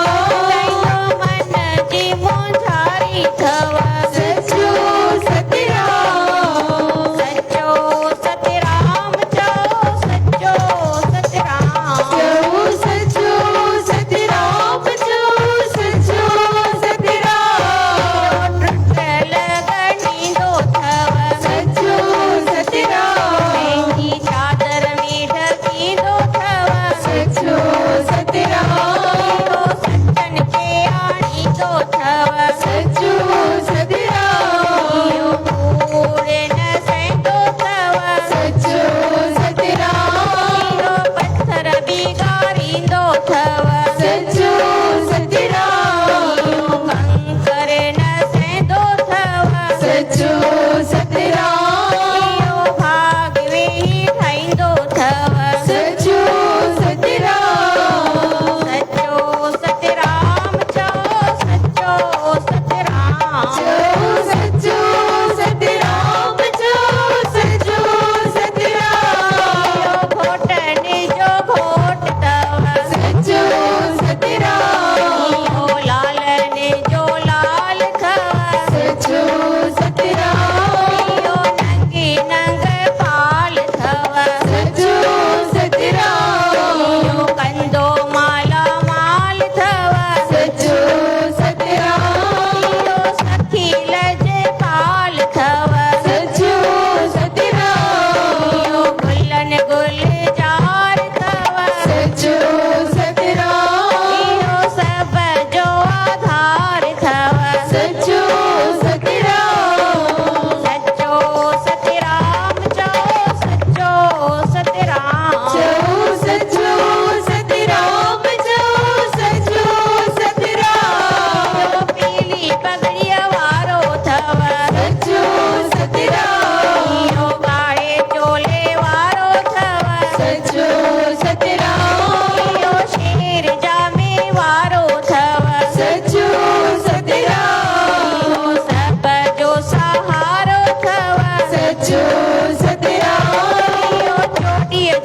कंहिंजो मन जी मुंझारी थव सचो सतराम। सचो सतराम चो सचो सतराम। चो सचो सतराम चो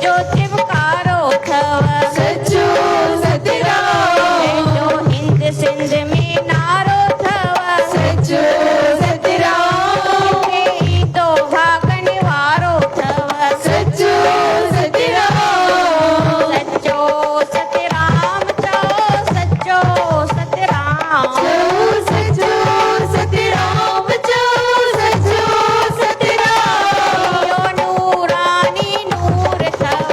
सचो चिवकारो थव सचो सतराम जो हिंद सिंध में नारो थव सचो सतराम तो भागन वारो थव सचो सतराम सचो सतराम चो सचो सतराम सचो सतराम चो सचो सतराम यो नूरानी नूर थव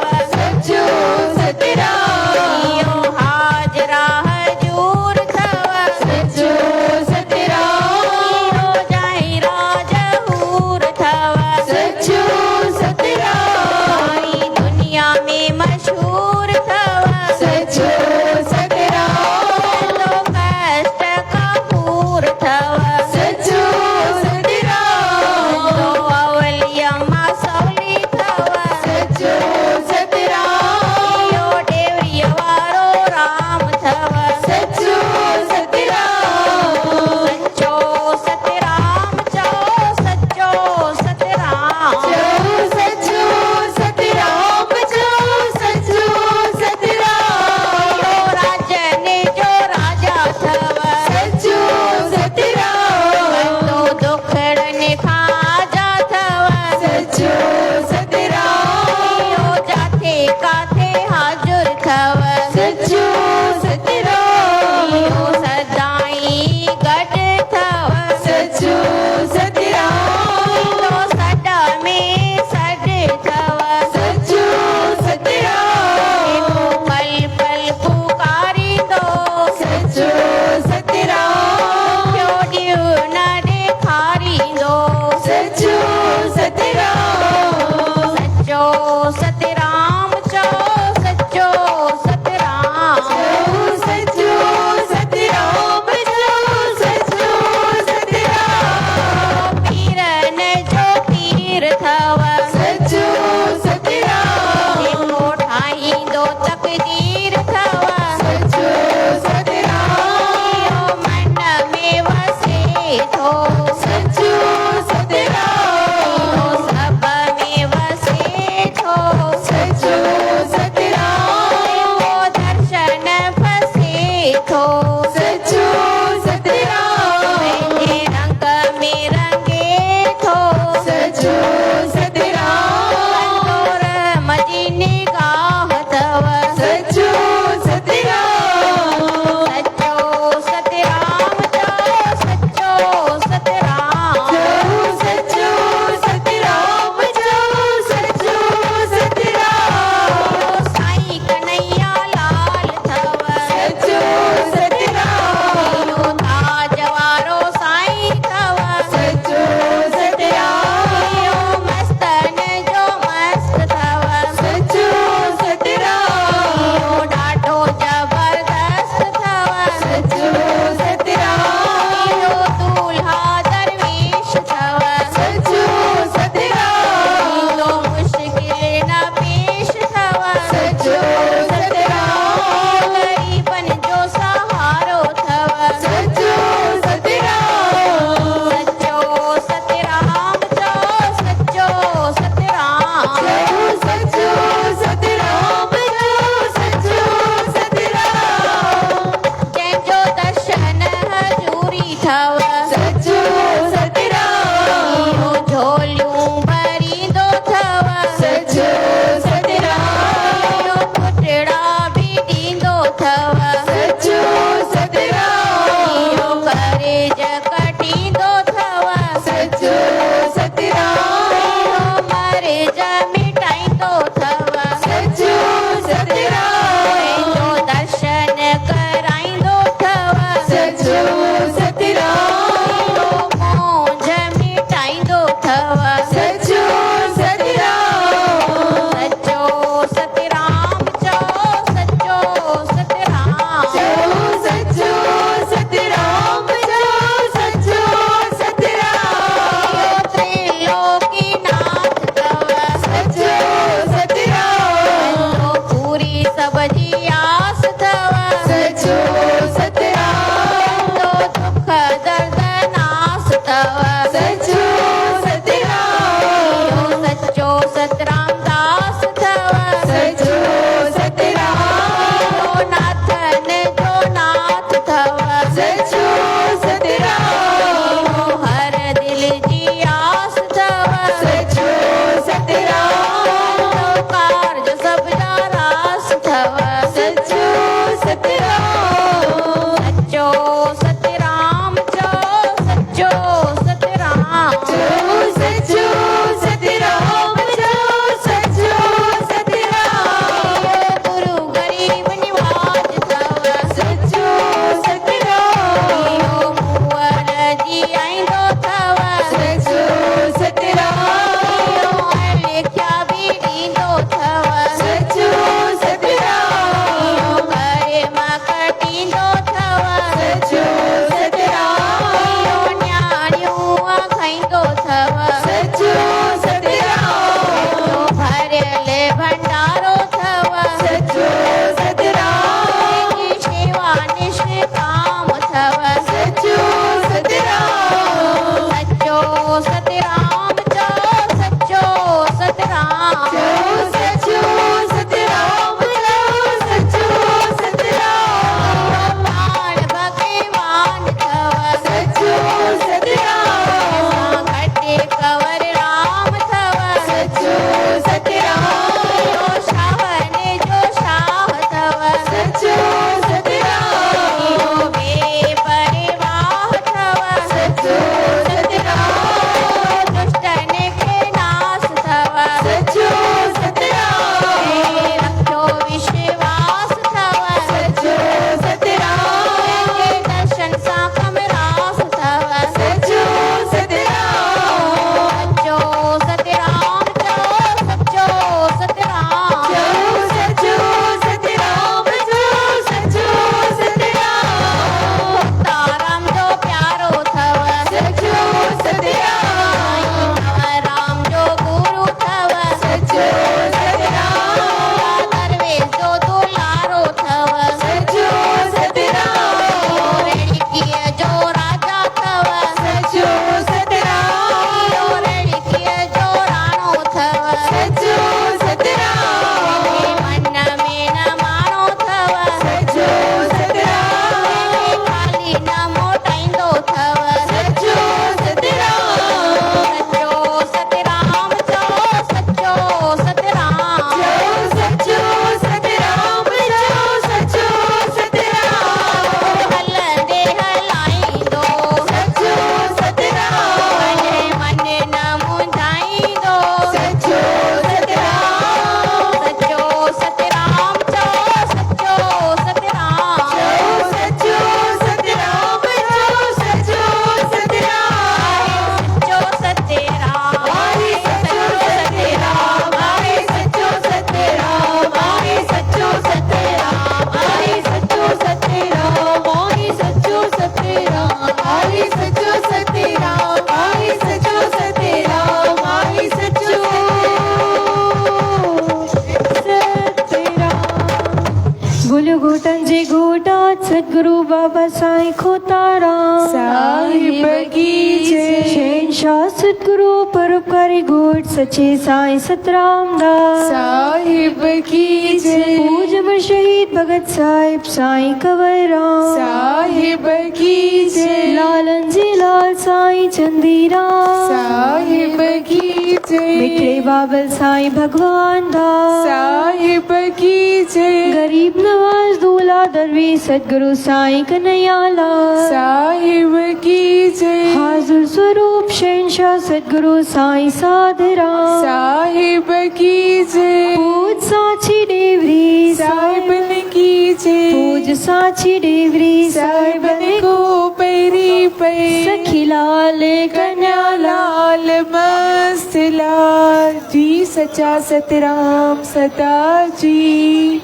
बोटाद सतगुरु बाबा साईं खोताराम साहिब की जय। शहंशाह सतगुरु परोपकारी घोट सच्चे साईं सतराम दास साहिब की जय। पूज अमर शहीद भगत साहिब साईं कंवरराम साहिब की जय। लालन जी लाल साईं चंदीराम साहिब की जय। मिठे बाबल साईं भगवान दास साहिब की जय। गरीब नवाज दूल्हा दरवी सतगुरु साईं कन्हैयालाल साहिब की जय। हाजुर स्वरूप शहंशाह सतगुरु साईं साधराम साहिब की जय। पूज साची डेवरी साहिबन की जय। पूज साची डेवरी साहिबन को पैरी पे सखी लाल कन्या लाल मस्त लाल जी सच्चा सतराम सता जी।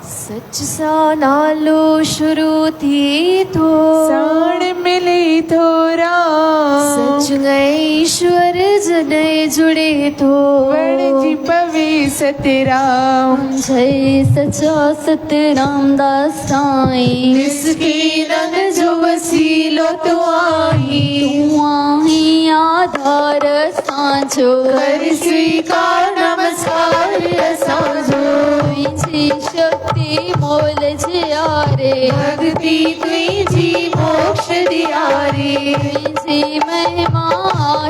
सच सा नालो शुरू थी तो साण मिले थोरा सच गए ईश्वर जने जुड़े तो वण जी पवे सतराम जय सचा सतराम दास साईं जिसकी नन जो वसीलो तो आई तू आही आधार सांझो कर स्वीकार नमस्कार असांजो तुझी शक्ति मोल जियारे भक्ति तुझी मोक्ष दियारी तुझी महिमा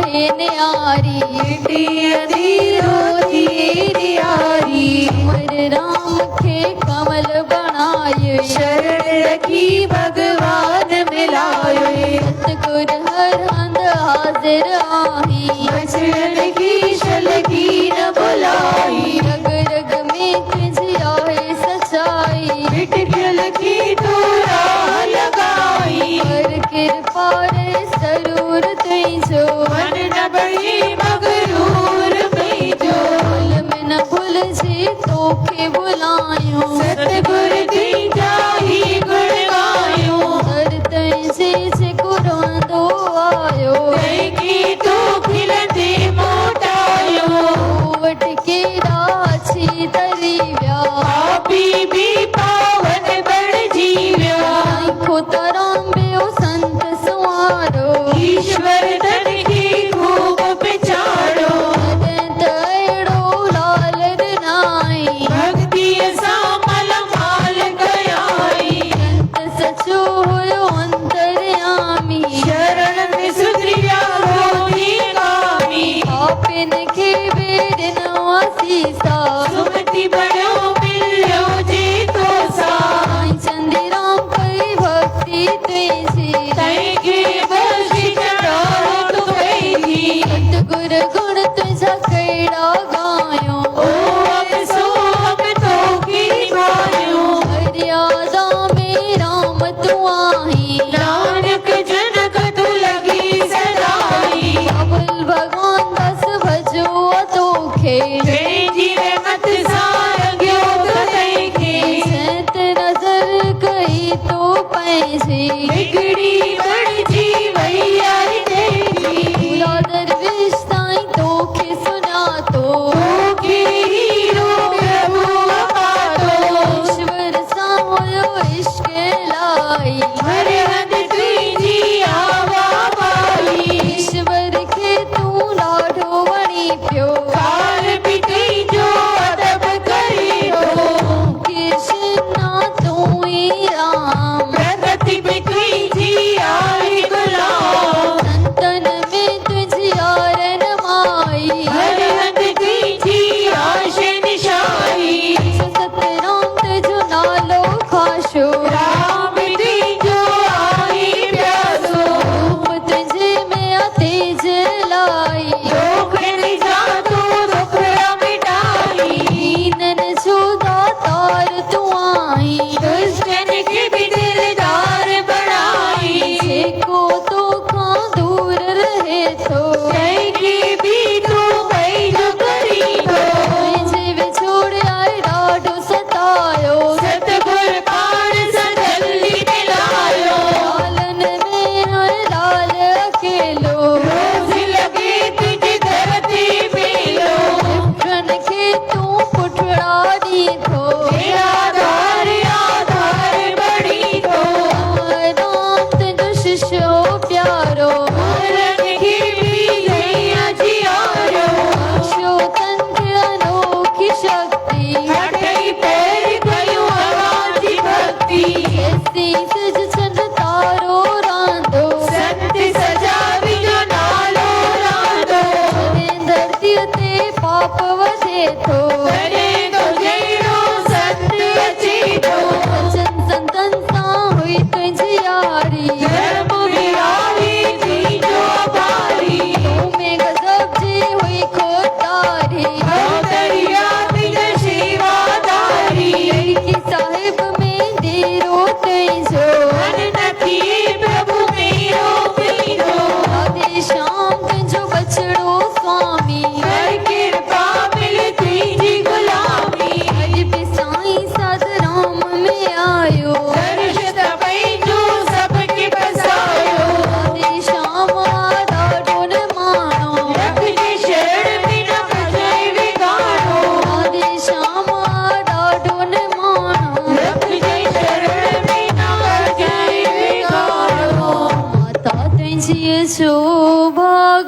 है न्यारी मिटी अधीरो थी दियारी उमर राम के कमल बनाए शरण रखी भगवान मिलाए सतगुर हर हंद हाजिर आही बचन की शल की न बुलाई रग रग में तुझिया है सच्चाई मिटकल की तो राह लगाई हर कृपा रे सरूर तुझो मन न बड़ी मगरूर में जो भूल में न भूल जी तोखे बुलायो सतगुर दी जाही गुण गायो हर तुझे से कुरान दो आयो तै की तो खिलते मोटायो वट के राछी तरीव्या पापी भी पावन बण जीव्या खोतराम बेओ संत सुआरो ईश्वर धन की खूब पिछाड़ो तैड़ो लाल नाई भक्ति सा मल माल गयाई अंत सचो होयो अंतर्यामी शरण में सुधरिया होती कामी आपन के बेरन आसीसा सुमति बड़ो मिलो जी तो सा साईं चंदीराम कई भक्ति तुझी तै के बख्शी चढ़ाओ तू बैठी सतगुर गुण तुझा कैड़ा गायो ओ अब सो हम तो की गायो मर्यादा में राम तू आही नानक जनक तू लगी सदाई अबुल भगवान दस भजो तोखे जय जीवे मत सारग्यो तो देखे सैत नजर कई तो पैसे बिगड़ी बड़ जी भैया देखी दूल्हा दरवेश साईं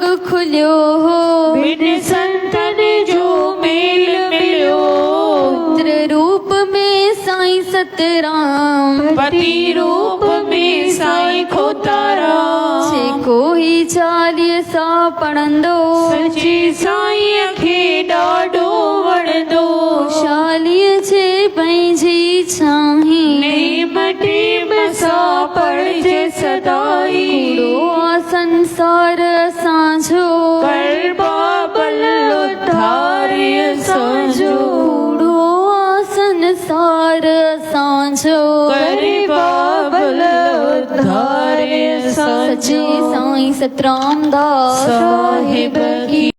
जग खुलियो हो बिन संतन जो मेल मिलियो पुत्र रूप में साईं सतराम पति रूप में साईं खोताराम छे कोई चालीह सा पढ़ंदो सची साईं खे ॾाढो वणंदो शालीह छे पंहिंजी छाही नेम टेम सां पढ़जे सदाई कूड़ो आ संसार साझो कर बाबल उद्धार्य साझो कूड़ो आ संसार साझो कर बाबल उद्धार्य सच्चे साझो साईं सतराम दास साहिब की